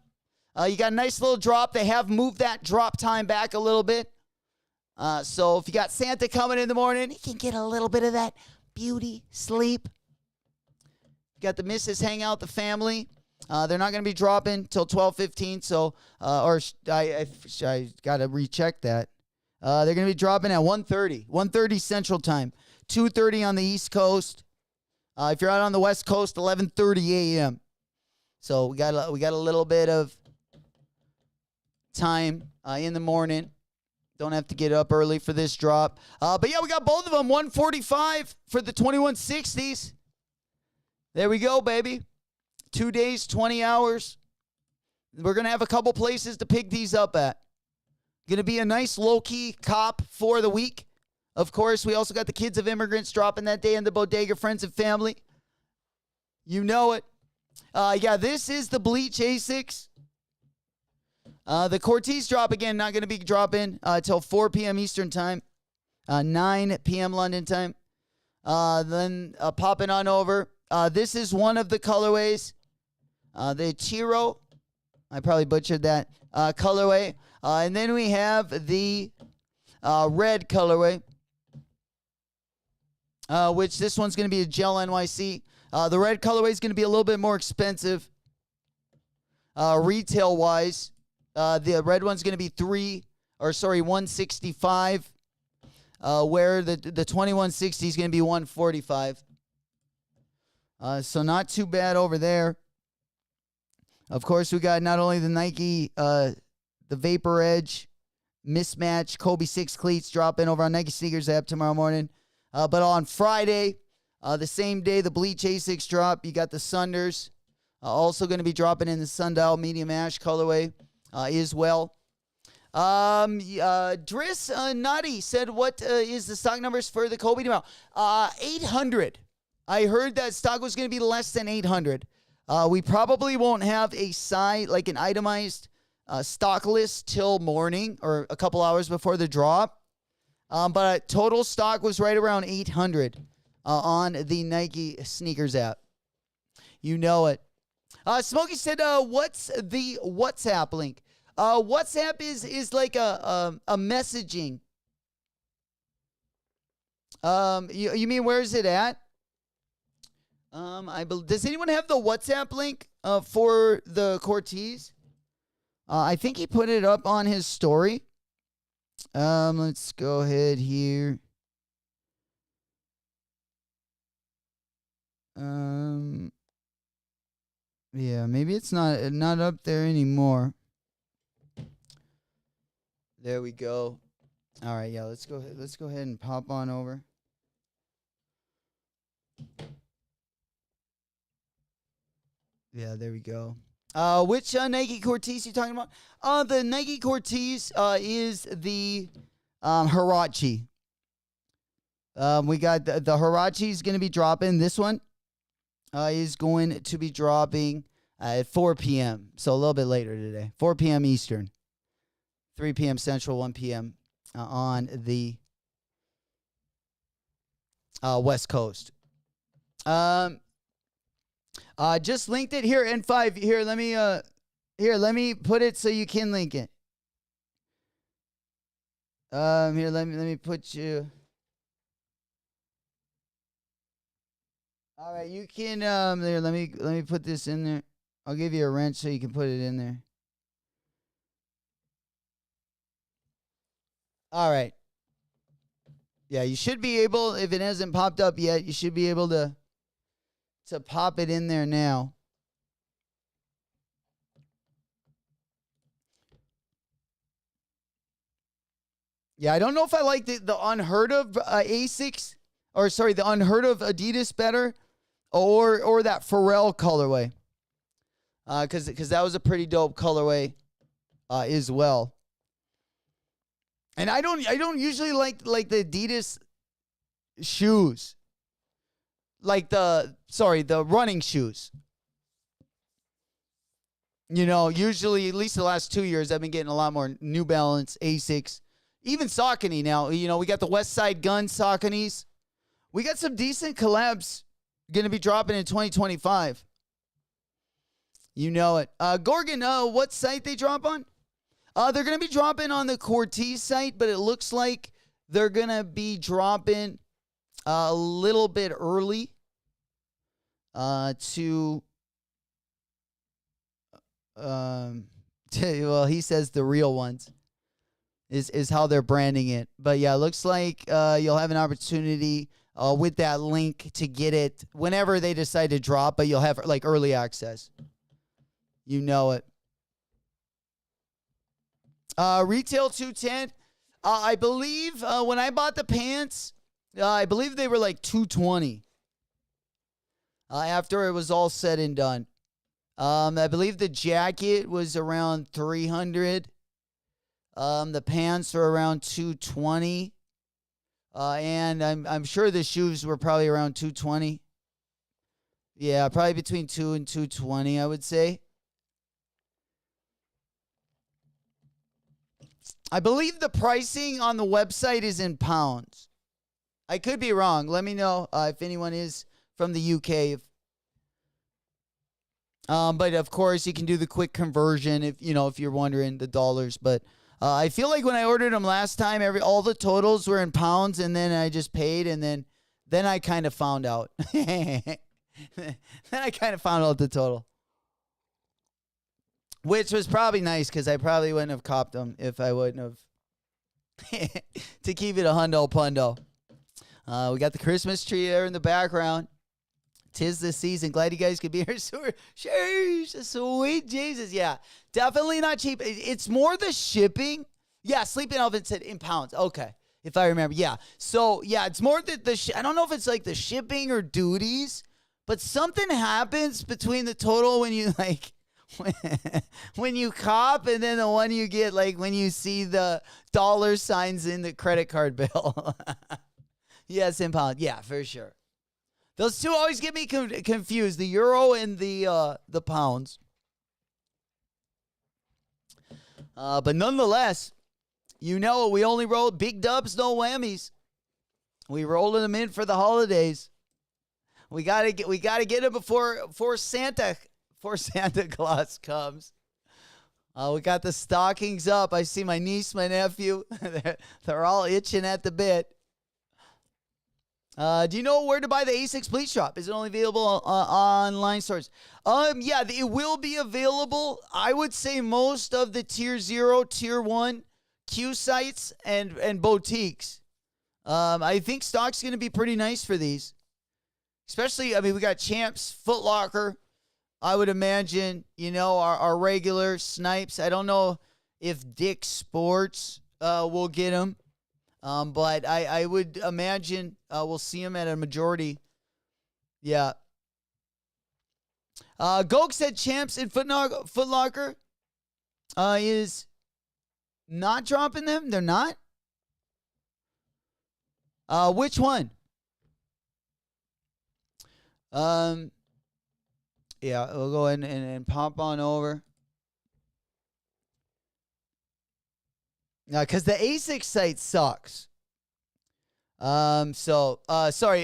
you got a nice little drop. They have moved that drop time back a little bit. So if you got Santa coming in the morning, he can get a little bit of that beauty sleep. You got the missus hang out, the family. They're not going to be dropping till 12:15. So, I got to recheck that. They're going to be dropping at 1:30 Central Time, 2:30 on the East Coast. If you're out on the West Coast, 11:30 a.m. So we got a little bit of time in the morning. Don't have to get up early for this drop. But yeah, we got both of them. 145 for the 2160s. There we go, baby. 2 days, 20 hours. We're going to have a couple places to pick these up at. Going to be a nice low-key cop for the week. Of course, we also got the Kids of Immigrants dropping that day in the Bodega, friends and family. You know it. Yeah, this is the Bleach ASICS. The Corteiz drop, again, not going to be dropping till 4 p.m. Eastern time, 9 p.m. London time. Then popping on over. This is one of the colorways. The Chiro. I probably butchered that colorway. And then we have the red colorway, which this one's going to be a Gel NYC. The red colorway is going to be a little bit more expensive retail-wise. The red one's going to be 165, where the 2160 is going to be 145. So not too bad over there. Of course, we got not only the Nike, the Vapor Edge mismatch Kobe 6 cleats dropping over on Nike Sneakers app tomorrow morning, but on Friday, the same day the Bleach ASICS drop, you got the Sunders, also going to be dropping in the Sundial medium ash colorway. As well. Driss Nutty said, what is the stock numbers for the Kobe tomorrow? 800. I heard that stock was going to be less than 800. We probably won't have a site, like an itemized stock list till morning or a couple hours before the drop. But total stock was right around 800 on the Nike Sneakers app. You know it. Smokey said, what's the WhatsApp link? WhatsApp is like a messaging. You mean where is it at? Does anyone have the WhatsApp link for the Corteiz? I think he put it up on his story. Let's go ahead here. Yeah, maybe it's not up there anymore. There we go. All right, yeah, let's go ahead and pop on over. Yeah, there we go. Which Nike Corteiz you talking about? The Nike Corteiz is the Huarache. We got the Huarache is going to be dropping. This one is going to be dropping at 4 p.m. So a little bit later today. 4 p.m. Eastern. 3 p.m. Central, 1 p.m. On the West Coast. Just linked it here. N5 here. Let me put it so you can link it. Here, let me put you. All right, you can there. Let me put this in there. I'll give you a wrench so you can put it in there. All right. Yeah, you should be able, if it hasn't popped up yet, you should be able to pop it in there now. Yeah, I don't know if I like the unheard of ASICS, or sorry, the unheard of Adidas better, or that Pharrell colorway. Because that was a pretty dope colorway as well. And I don't usually like the Adidas shoes. Like the running shoes. You know, usually, at least the last 2 years, I've been getting a lot more New Balance, ASICS, even Saucony now. You know, we got the West Side Gun Sauconys. We got some decent collabs going to be dropping in 2025. You know it. Gorgon, what site they drop on? They're going to be dropping on the Corteiz site, but it looks like they're going to be dropping a little bit early well, he says the real ones is how they're branding it. But yeah, it looks like you'll have an opportunity with that link to get it whenever they decide to drop, but you'll have like early access. You know it. Retail 210. I believe when I bought the pants, I believe they were like 220. After it was all said and done. I believe the jacket was around 300. The pants are around 220. And I'm sure the shoes were probably around 220. Yeah, probably between 2 and 220, I would say. I believe the pricing on the website is in pounds. I could be wrong. Let me know if anyone is from the UK. But of course, you can do the quick conversion if you're wondering the dollars. But I feel like when I ordered them last time, all the totals were in pounds, and then I just paid, and then I kind of found out. Then I kind of found out the total. Which was probably nice because I probably wouldn't have copped them if I wouldn't have. To keep it a hundo pundo. We got the Christmas tree there in the background. 'Tis the season. Glad you guys could be here. Sheesh, sweet Jesus. Yeah, definitely not cheap. It's more the shipping. Yeah, Sleeping Elephant said in pounds. Okay, if I remember. Yeah. So, yeah, it's more the I don't know if it's like the shipping or duties, but something happens between the total when you like when you cop and then the one you get like when you see the dollar signs in the credit card bill. Yes, in pounds. Yeah, for sure. Those two always get me confused, the euro and the pounds. But nonetheless, we only roll big dubs, no whammies. We rolling them in for the holidays. We gotta get them before Santa Claus comes. We got the stockings up. I see my niece, my nephew. They're all itching at the bit. Do you know where to buy the ASICS Bleach shop? Is it only available on online stores? Yeah, it will be available. I would say most of the tier 0, tier 1 Q sites and boutiques. I think stock's going to be pretty nice for these. Especially, I mean, we got Champs, Foot Locker. I would imagine, our regular snipes. I don't know if Dick Sports will get them. But I would imagine we'll see him at a majority. Yeah. Goke said Champs and Foot Locker is not dropping them. They're not? Which one? Yeah, we'll go ahead and pop on over. Because the ASICS site sucks. Sorry.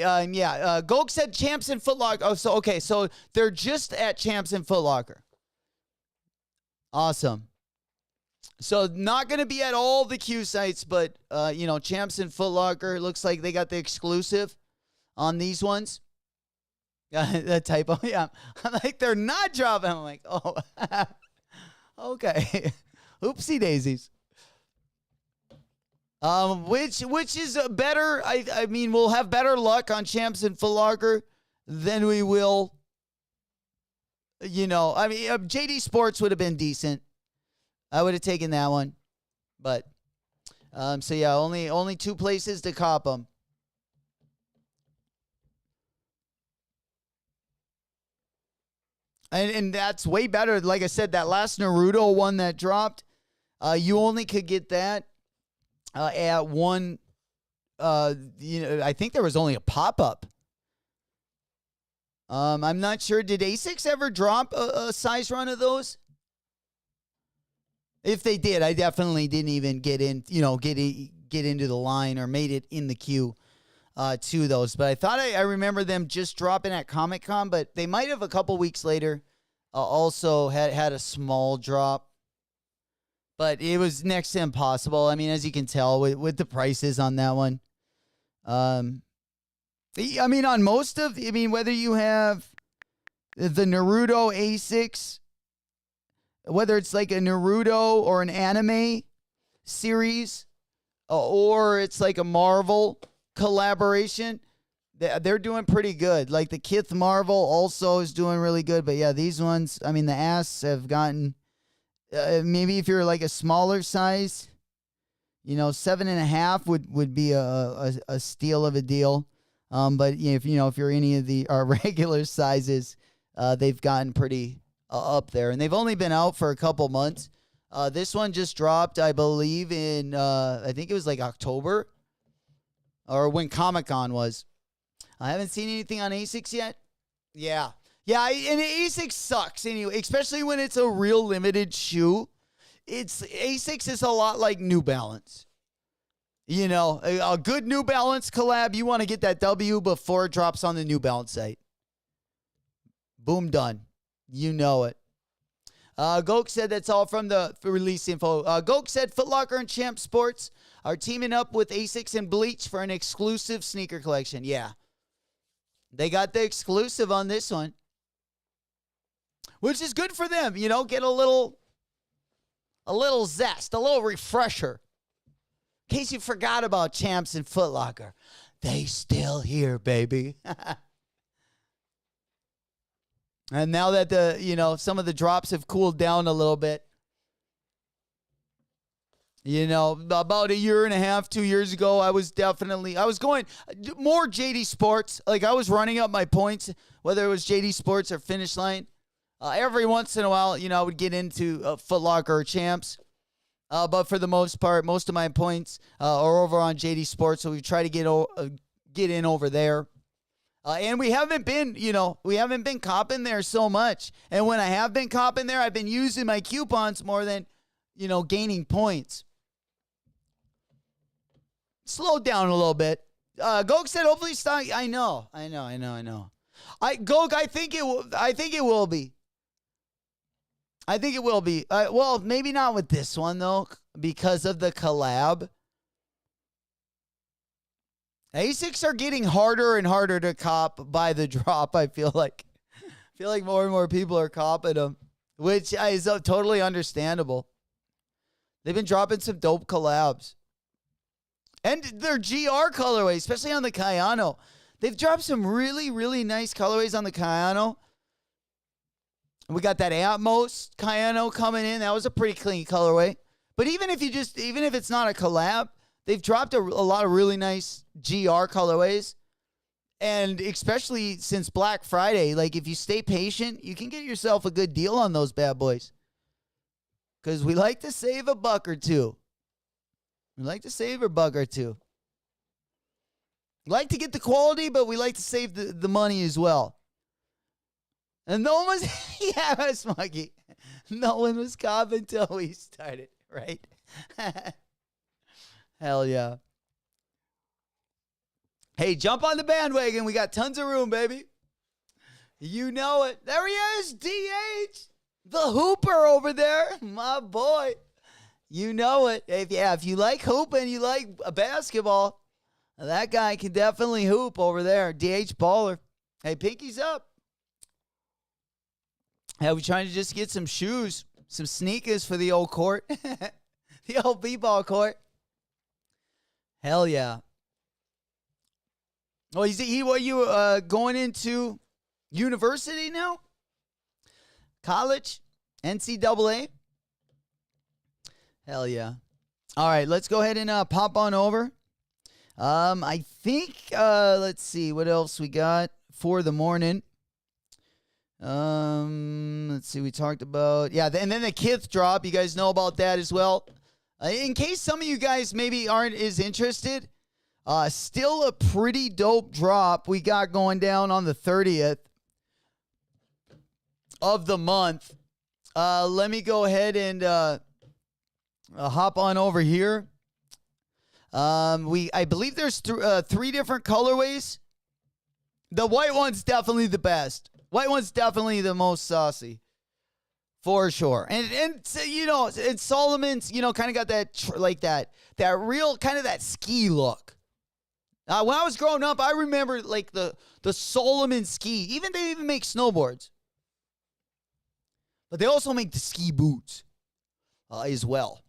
Goke said Champs and Foot Locker. Oh, so they're just at Champs and Foot Locker. Awesome. So not going to be at all the Q sites, but, Champs and Foot Locker, looks like they got the exclusive on these ones. That typo, yeah. I'm like, they're not dropping. I'm like, oh, okay. Oopsie daisies. Which is better? I mean, we'll have better luck on Champs and Foot Locker than we will. JD Sports would have been decent. I would have taken that one, but only two places to cop them. And that's way better. Like I said, that last Naruto one that dropped, you only could get that at one. I think there was only a pop-up. I'm not sure. Did ASICS ever drop a size run of those? If they did, I definitely didn't even get in. Get into the line or made it in the queue to those. But I thought I remember them just dropping at Comic-Con, but they might have a couple weeks later also had a small drop. But it was next to impossible. I mean, as you can tell with the prices on that one. On most of, whether you have the Naruto ASICS, whether it's like a Naruto or an anime series, or it's like a Marvel collaboration, they're doing pretty good. Like the Kith Marvel also is doing really good. But yeah, these ones, the asks have gotten, maybe if you're like a smaller size, 7.5 would be a steal of a deal. But if you're any of our regular sizes, they've gotten pretty up there, and they've only been out for a couple months. This one just dropped, I believe, in I think it was like October, or when Comic-Con was. I haven't seen anything on ASICS yet. Yeah, and ASICS sucks anyway, especially when it's a real limited shoe. ASICS is a lot like New Balance. A good New Balance collab, you want to get that W before it drops on the New Balance site. Boom, done. You know it. Goke said that's all from the release info. Goke said Foot Locker and Champ Sports are teaming up with ASICS and Bleach for an exclusive sneaker collection. Yeah. They got the exclusive on this one, which is good for them. Get a little zest, a little refresher. In case you forgot about Champs and Foot Locker, they still here, baby. And now that some of the drops have cooled down a little bit, about a year and a half, 2 years ago, I was going more JD Sports. Like I was running up my points, whether it was JD Sports or Finish Line. Every once in a while, I would get into Foot Locker or Champs. But for the most part, most of my points are over on JD Sports, so we try to get in over there. And we haven't been copping there so much. And when I have been copping there, I've been using my coupons more than, gaining points. Slowed down a little bit. Goke said hopefully stock. I know. Goke, I think it will be. I think it will be. Well, maybe not with this one, though, because of the collab. ASICs are getting harder and harder to cop by the drop, I feel like. More and more people are copping them, which is totally understandable. They've been dropping some dope collabs. And their GR colorway, especially on the Kayano. They've dropped some really, really nice colorways on the Kayano. We got that Atmos Kayano coming in. That was a pretty clean colorway. But even if it's not a collab, they've dropped a lot of really nice GR colorways. And especially since Black Friday, like if you stay patient, you can get yourself a good deal on those bad boys. Because we like to save a buck or two. We like to save a buck or two. We like to get the quality, but we like to save the money as well. And no one was, yeah, Smuggy. No one was coughing until we started, right? Hell yeah. Hey, jump on the bandwagon. We got tons of room, baby. You know it. There he is, DH. The hooper over there. My boy. You know it. If you like hooping, you like basketball, that guy can definitely hoop over there. DH baller. Hey, pinkies up. Hey, we're trying to just get some shoes, some sneakers for the old court. The old b-ball court. Hell yeah. Oh, what you going into university now? College? NCAA? Hell yeah. All right, let's go ahead and pop on over. I think, let's see, what else we got for the morning. Let's see, we talked about, yeah, and then the Kith drop. You guys know about that as well. In case some of you guys maybe aren't as interested, still a pretty dope drop we got going down on the 30th of the month. Let me go ahead and hop on over here. I believe there's 3 different colorways. The white one's definitely the best. White one's definitely the most saucy. For sure. And you know, and Solomon's, you know, kind of got that, that real kind of that ski look. When I was growing up, I remember like the Solomon ski. They even make snowboards. But they also make the ski boots as well.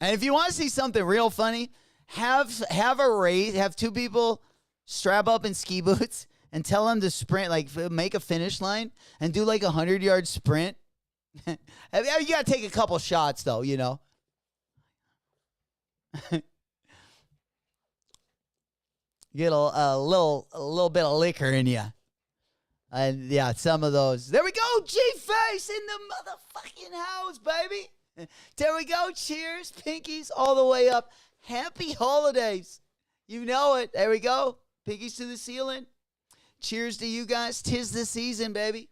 And if you want to see something real funny, have a race, have 2 people strap up in ski boots and tell them to sprint, like make a finish line and do like a 100-yard sprint. You got to take a couple shots though, you know. Get a little bit of liquor in you. And yeah, some of those. There we go, G-Face in the motherfucking house, baby. There we go. Cheers, pinkies all the way up. Happy holidays. You know it. There we go. Pinkies to the ceiling. Cheers to you guys. 'Tis the season, baby.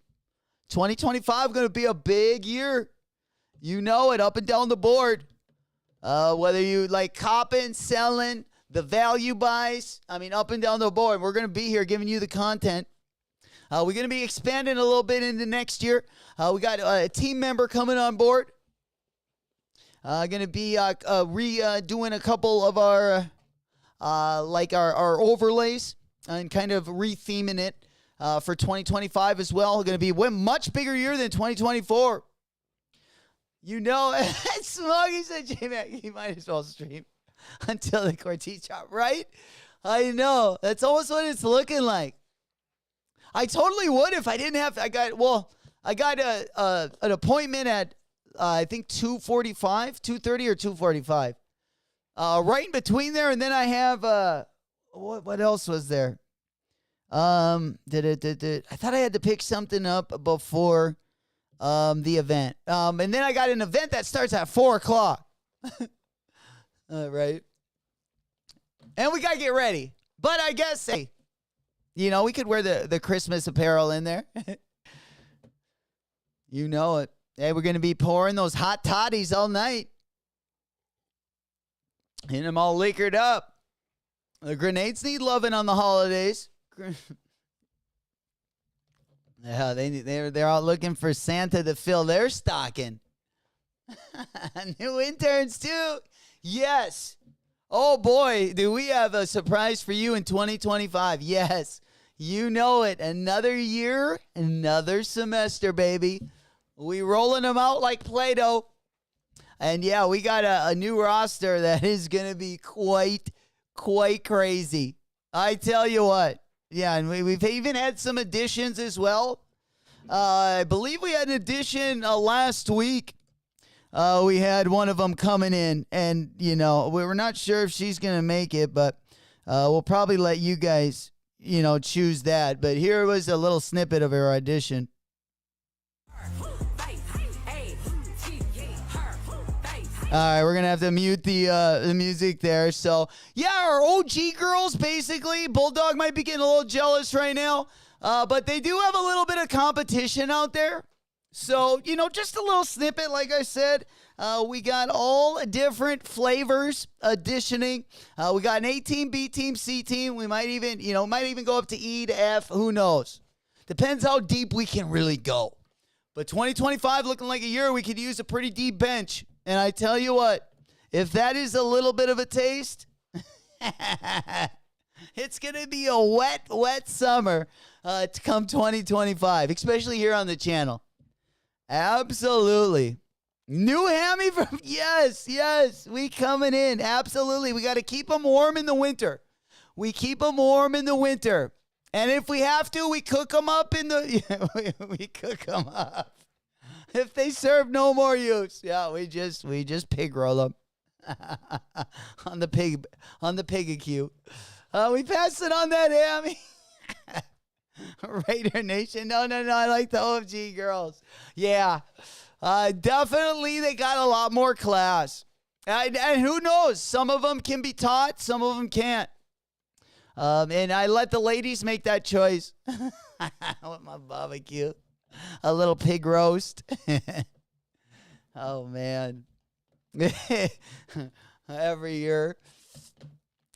2025 going to be a big year. You know it. Up and down the board. Whether you like copping, selling, the value buys. I mean, up and down the board. We're going to be here giving you the content. We're going to be expanding a little bit into next year. We got a team member coming on board. Going to be redoing a couple of our our overlays and kind of retheming it for 2025 as well. Going to be a much bigger year than 2024. You know, Smoggy said, J-Mac, he might as well stream until the Corteiz drop, right? I know. That's almost what it's looking like. I totally would if I didn't have. I got an appointment at I think 2:45, 2:30 or 2:45. Right in between there, and then I have what else was there? I thought I had to pick something up before the event. And then I got an event that starts at 4:00. Right. And we gotta get ready. But I guess, hey, you know, we could wear the Christmas apparel in there. You know it. Hey, we're going to be pouring those hot toddies all night. Getting them all liquored up. The grenades need loving on the holidays. Yeah, they're all looking for Santa to fill their stocking. New interns too. Yes. Oh boy, do we have a surprise for you in 2025. Yes. You know it. Another year, another semester, baby. We rolling them out like Play-Doh. And yeah, we got a new roster that is going to be quite crazy. I tell you what. Yeah, and we've even had some additions as well. I believe we had an addition last week. We had one of them coming in, and, we were not sure if she's going to make it, but we'll probably let you guys, choose that. But here was a little snippet of her audition. All right, we're going to have to mute the music there. So, yeah, our OG girls, basically. Bulldog might be getting a little jealous right now. But they do have a little bit of competition out there. So, just a little snippet, like I said. We got all different flavors auditioning. We got an A team, B team, C team. We might even, go up to E to F. Who knows? Depends how deep we can really go. But 2025 looking like a year we could use a pretty deep bench. And I tell you what, if that is a little bit of a taste, it's going to be a wet, wet summer to come 2025, especially here on the channel. Absolutely. New Hammy from, yes, we coming in. Absolutely. We got to keep them warm in the winter. We And if we have to, we cook them up in the, we cook them up. If they serve no more use, yeah, we just pig roll them on the pig-a-cue. We pass it on that hammy. Raider Nation. No, I like the OFG girls. Yeah, definitely they got a lot more class. And who knows? Some of them can be taught, some of them can't. And I let the ladies make that choice. With my barbecue. A little pig roast. Oh, man. Every year,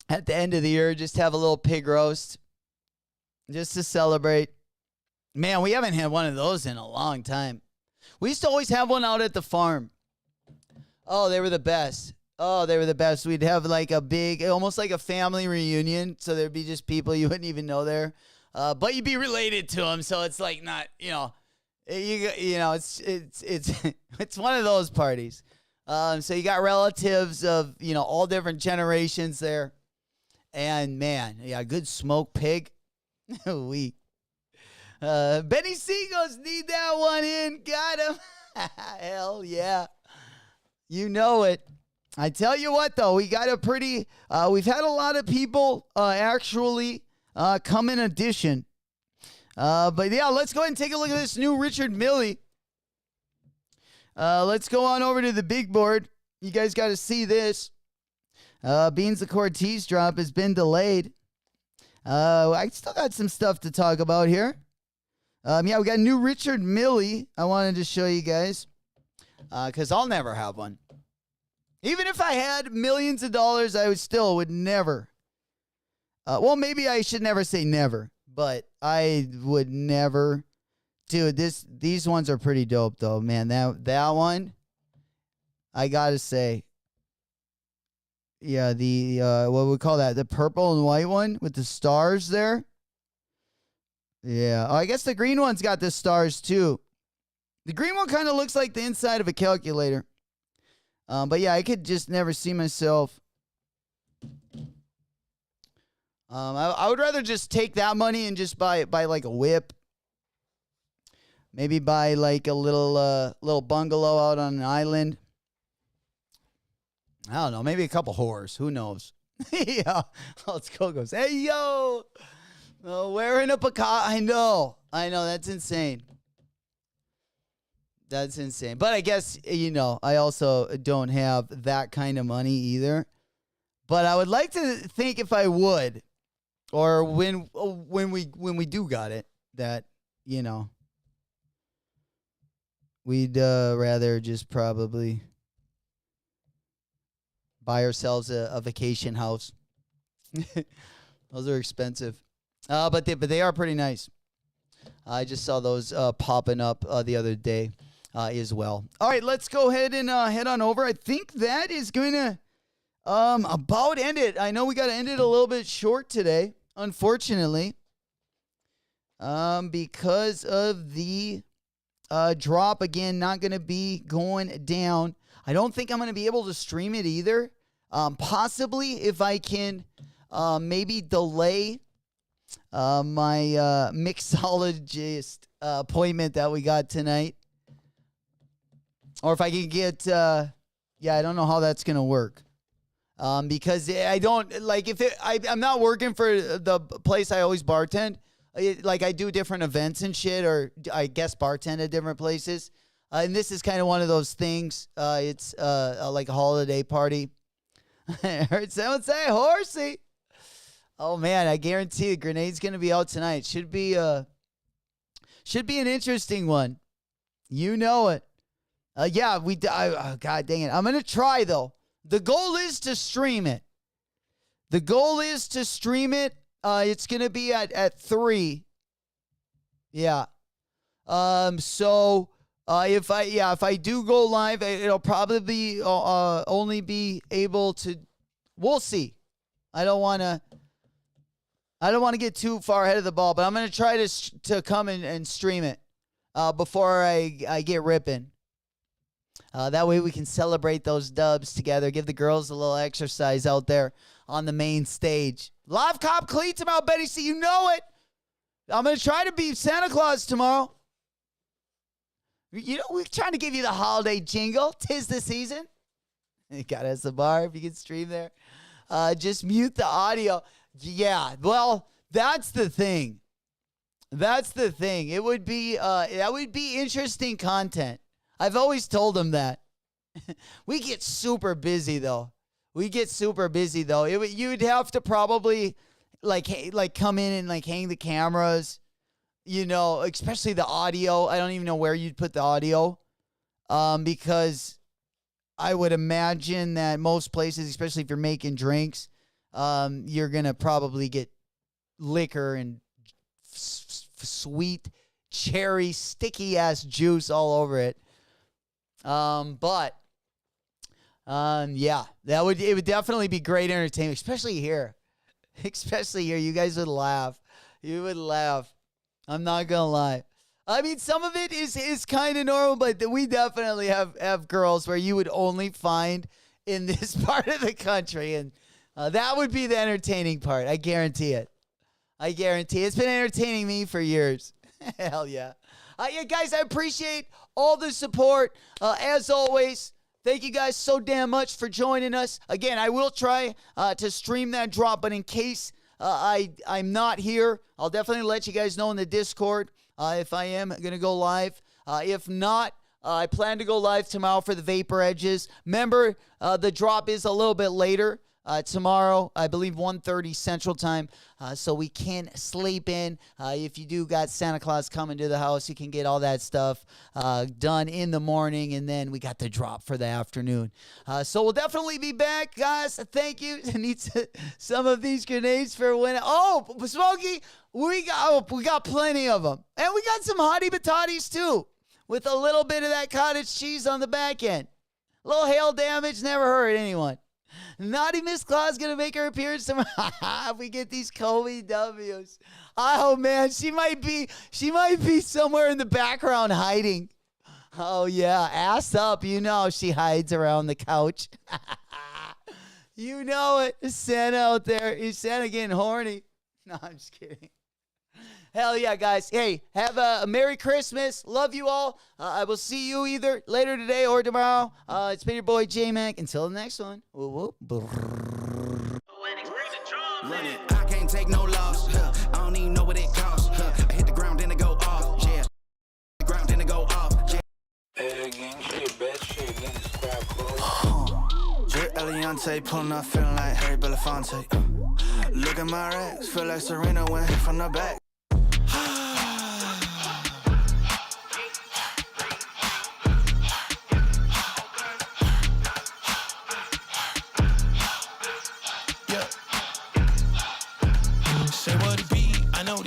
at the end of the year, just have a little pig roast. Just to celebrate. Man, we haven't had one of those in a long time. We used to always have one out at the farm. Oh, they were the best. We'd have like a big, almost like a family reunion. So there'd be just people you wouldn't even know there. But you'd be related to them. So it's like not, it's it's one of those parties. So you got relatives of, all different generations there. And man, yeah, good smoked pig. Benny C goes, need that one in. Got him. Hell yeah. You know it. I tell you what, though, we got a pretty, we've had a lot of people actually come in addition. But yeah, let's go ahead and take a look at this new Richard Millie. Let's go on over to the big board. You guys got to see this. Beans the Corteiz drop has been delayed. I still got some stuff to talk about here. Yeah, we got a new Richard Millie. I wanted to show you guys. Because I'll never have one. Even if I had millions of dollars, I would never. Well, maybe I should never say never. But I would never. Dude, these ones are pretty dope, though, man. That one, I got to say. Yeah, the, what we call that? The purple and white one with the stars there. Yeah. Oh, I guess the green one's got the stars, too. The green one kind of looks like the inside of a calculator. But yeah, I could just never see myself. I would rather just take that money and just buy like a whip. Maybe buy like a little bungalow out on an island. I don't know. Maybe a couple whores. Who knows? Yeah. Let's go. Goes, hey, yo. Wearing a peacock. I know. That's insane. That's insane. But I guess, I also don't have that kind of money either. But I would like to think if I would, or when we do got it, that, we'd rather just probably buy ourselves a vacation house. Those are expensive. But they are pretty nice. I just saw those popping up the other day as well. All right, let's go ahead and head on over. I think that is going to about end it. I know we got to end it a little bit short today, unfortunately, because of the drop again. Not going to be going down. I don't think I'm going to be able to stream it either. Possibly if I can maybe delay my mixologist appointment that we got tonight. Or if I can get, I don't know how that's going to work. Because I don't, like, I'm not working for the place I always bartend. Like, I do different events and shit, or I guess bartend at different places. And this is kind of one of those things. It's like a holiday party. I heard someone say horsey. Oh, man, I guarantee the grenade's going to be out tonight. Should be an interesting one. You know it. God dang it. I'm going to try, though. The goal is to stream it. It's going to be at 3. Yeah. So if I do go live, it'll probably be only be able to. We'll see. I don't want to get too far ahead of the ball, but I'm going to try to come and stream it before I get ripping. That way we can celebrate those dubs together. Give the girls a little exercise out there on the main stage. Live Cop Cleats about Betty C. You know it. I'm going to try to be Santa Claus tomorrow. You know, we're trying to give you the holiday jingle. 'Tis the season. You got us a bar if you can stream there. Just mute the audio. Yeah, well, that's the thing. It would be that would be interesting content. I've always told them that. We get super busy though. You'd have to probably like come in and like hang the cameras, you know, especially the audio. I don't even know where you'd put the audio, because I would imagine that most places, especially if you're making drinks, you're gonna probably get liquor and sweet cherry sticky ass juice all over it. It would definitely be great entertainment, especially here. You guys would laugh. I'm not gonna lie. I mean, some of it is kind of normal, but we definitely have girls where you would only find in this part of the country, and that would be the entertaining part. I guarantee it. It's been entertaining me for years. Hell yeah. Guys, I appreciate all the support. As always, thank you guys so damn much for joining us. Again, I will try to stream that drop, but in case I'm not here, I'll definitely let you guys know in the Discord if I am going to go live. If not, I plan to go live tomorrow for the Vapor Edges. Remember, the drop is a little bit later. Tomorrow, I believe 1:30 Central Time, so we can sleep in. If you do got Santa Claus coming to the house, you can get all that stuff done in the morning, and then we got the drop for the afternoon. So we'll definitely be back, guys. Thank you. I need some of these grenades for when. Oh, Smokey, we got plenty of them, and we got some hottie batatis too, with a little bit of that cottage cheese on the back end. A little hail damage never hurt anyone. Naughty Miss Claus gonna make her appearance tomorrow. If we get these Kobe W's. Oh man, she might be somewhere in the background hiding. Oh yeah, ass up. You know she hides around the couch. You know it. Is Santa out there? Is Santa getting horny? No, I'm just kidding. Hell yeah, guys. Hey, have a Merry Christmas. Love you all. I will see you either later today or tomorrow. It's been your boy J-Mac. Until the next one. Whoop, whoop. I can't take no loss. I don't even know what it costs. I hit the ground, then it go off. Yeah. The ground, then it go off. Yeah. Drip Eliante pulling up, feeling like Harry Belafonte. Look at my racks, feel like Serena went hit from the back.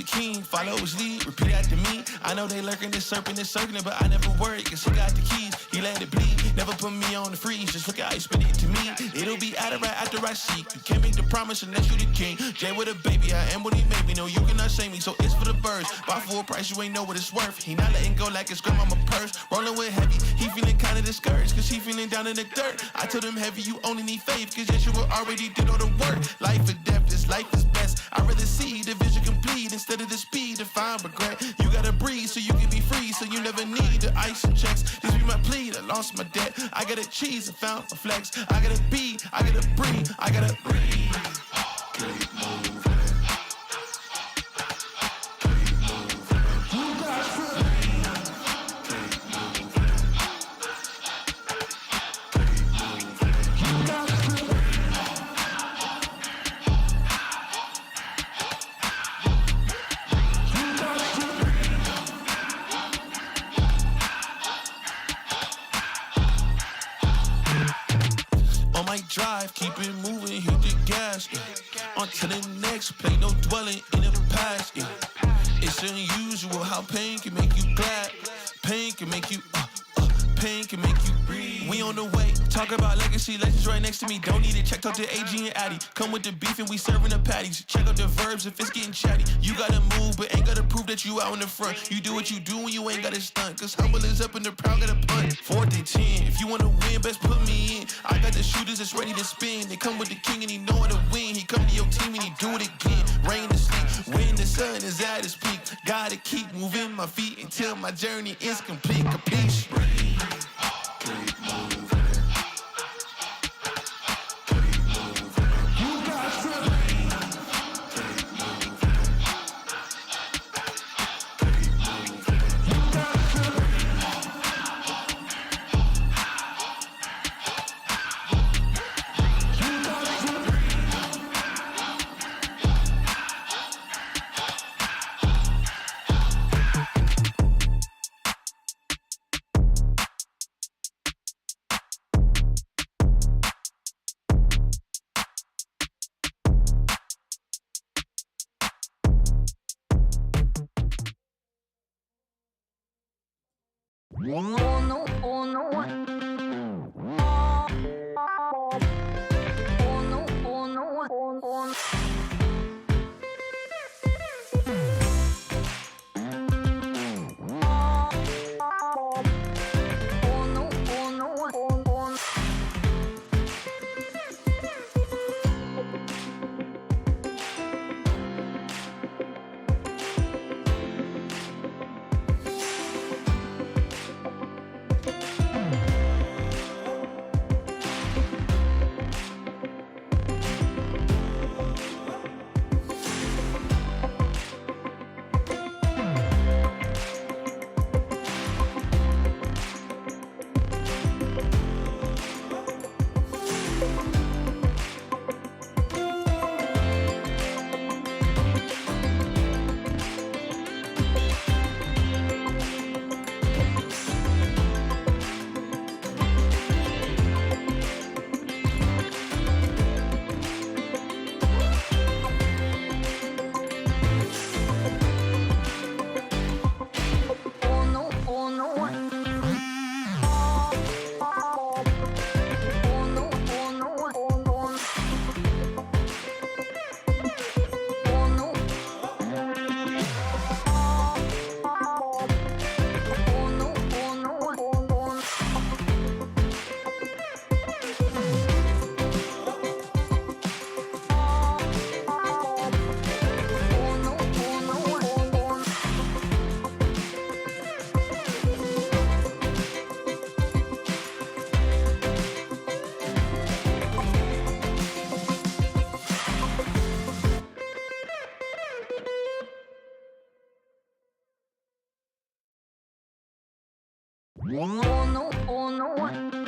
King, follow his lead, repeat after me. I know they lurking, this serpent is circling, but I never worry, cause he got the keys. he let it bleed. Never put me on the freeze, just look how he spit it to me. It'll be out of right after I seek. You can't make the promise unless you the king. Jay with a baby, I am what he made me. No, you cannot shame me, so it's for the birds. Buy full price, you ain't know what it's worth. He not letting go like it's grandmama purse. Rolling with heavy, he feeling kinda discouraged, cause he feeling down in the dirt. I told him heavy, you only need faith, cause yes, you already did all the work. Life or death, this life is best. I'd rather see the vision complete instead of the speed to find regret. You gotta breathe so you can be free, so you never need the ice and checks. This be my plea, I lost my debt. I gotta cheese, I found my flex. I gotta be, I gotta breathe, I gotta breathe. Keep moving. Drive, keep it moving, hit the gas, yeah. On to the next play, no dwelling in the past, yeah. It's unusual how pain can make you glad. Pain can make you, pain can make you breathe. We on the way, talk about legacy, legends right next to me. Don't need it, check out the AG and Addy. Come with the beef and we serving the patties. Check out the verbs if it's getting chatty. You gotta move, but ain't gotta prove that you out in the front. You do what you do when you ain't gotta stunt. Cause humble is up and the proud gotta punt. 4th and 10, if you wanna win, best put me in. I got the shooters that's ready to spin. They come with the king and he know how to win. He come to your team and he do it again. Rain to sleep, when the sun is at its peak. Gotta keep moving my feet until my journey is complete. Capiche? Keep moving. Oh no, oh no. Oh no, oh no, oh no. Oh no, oh no.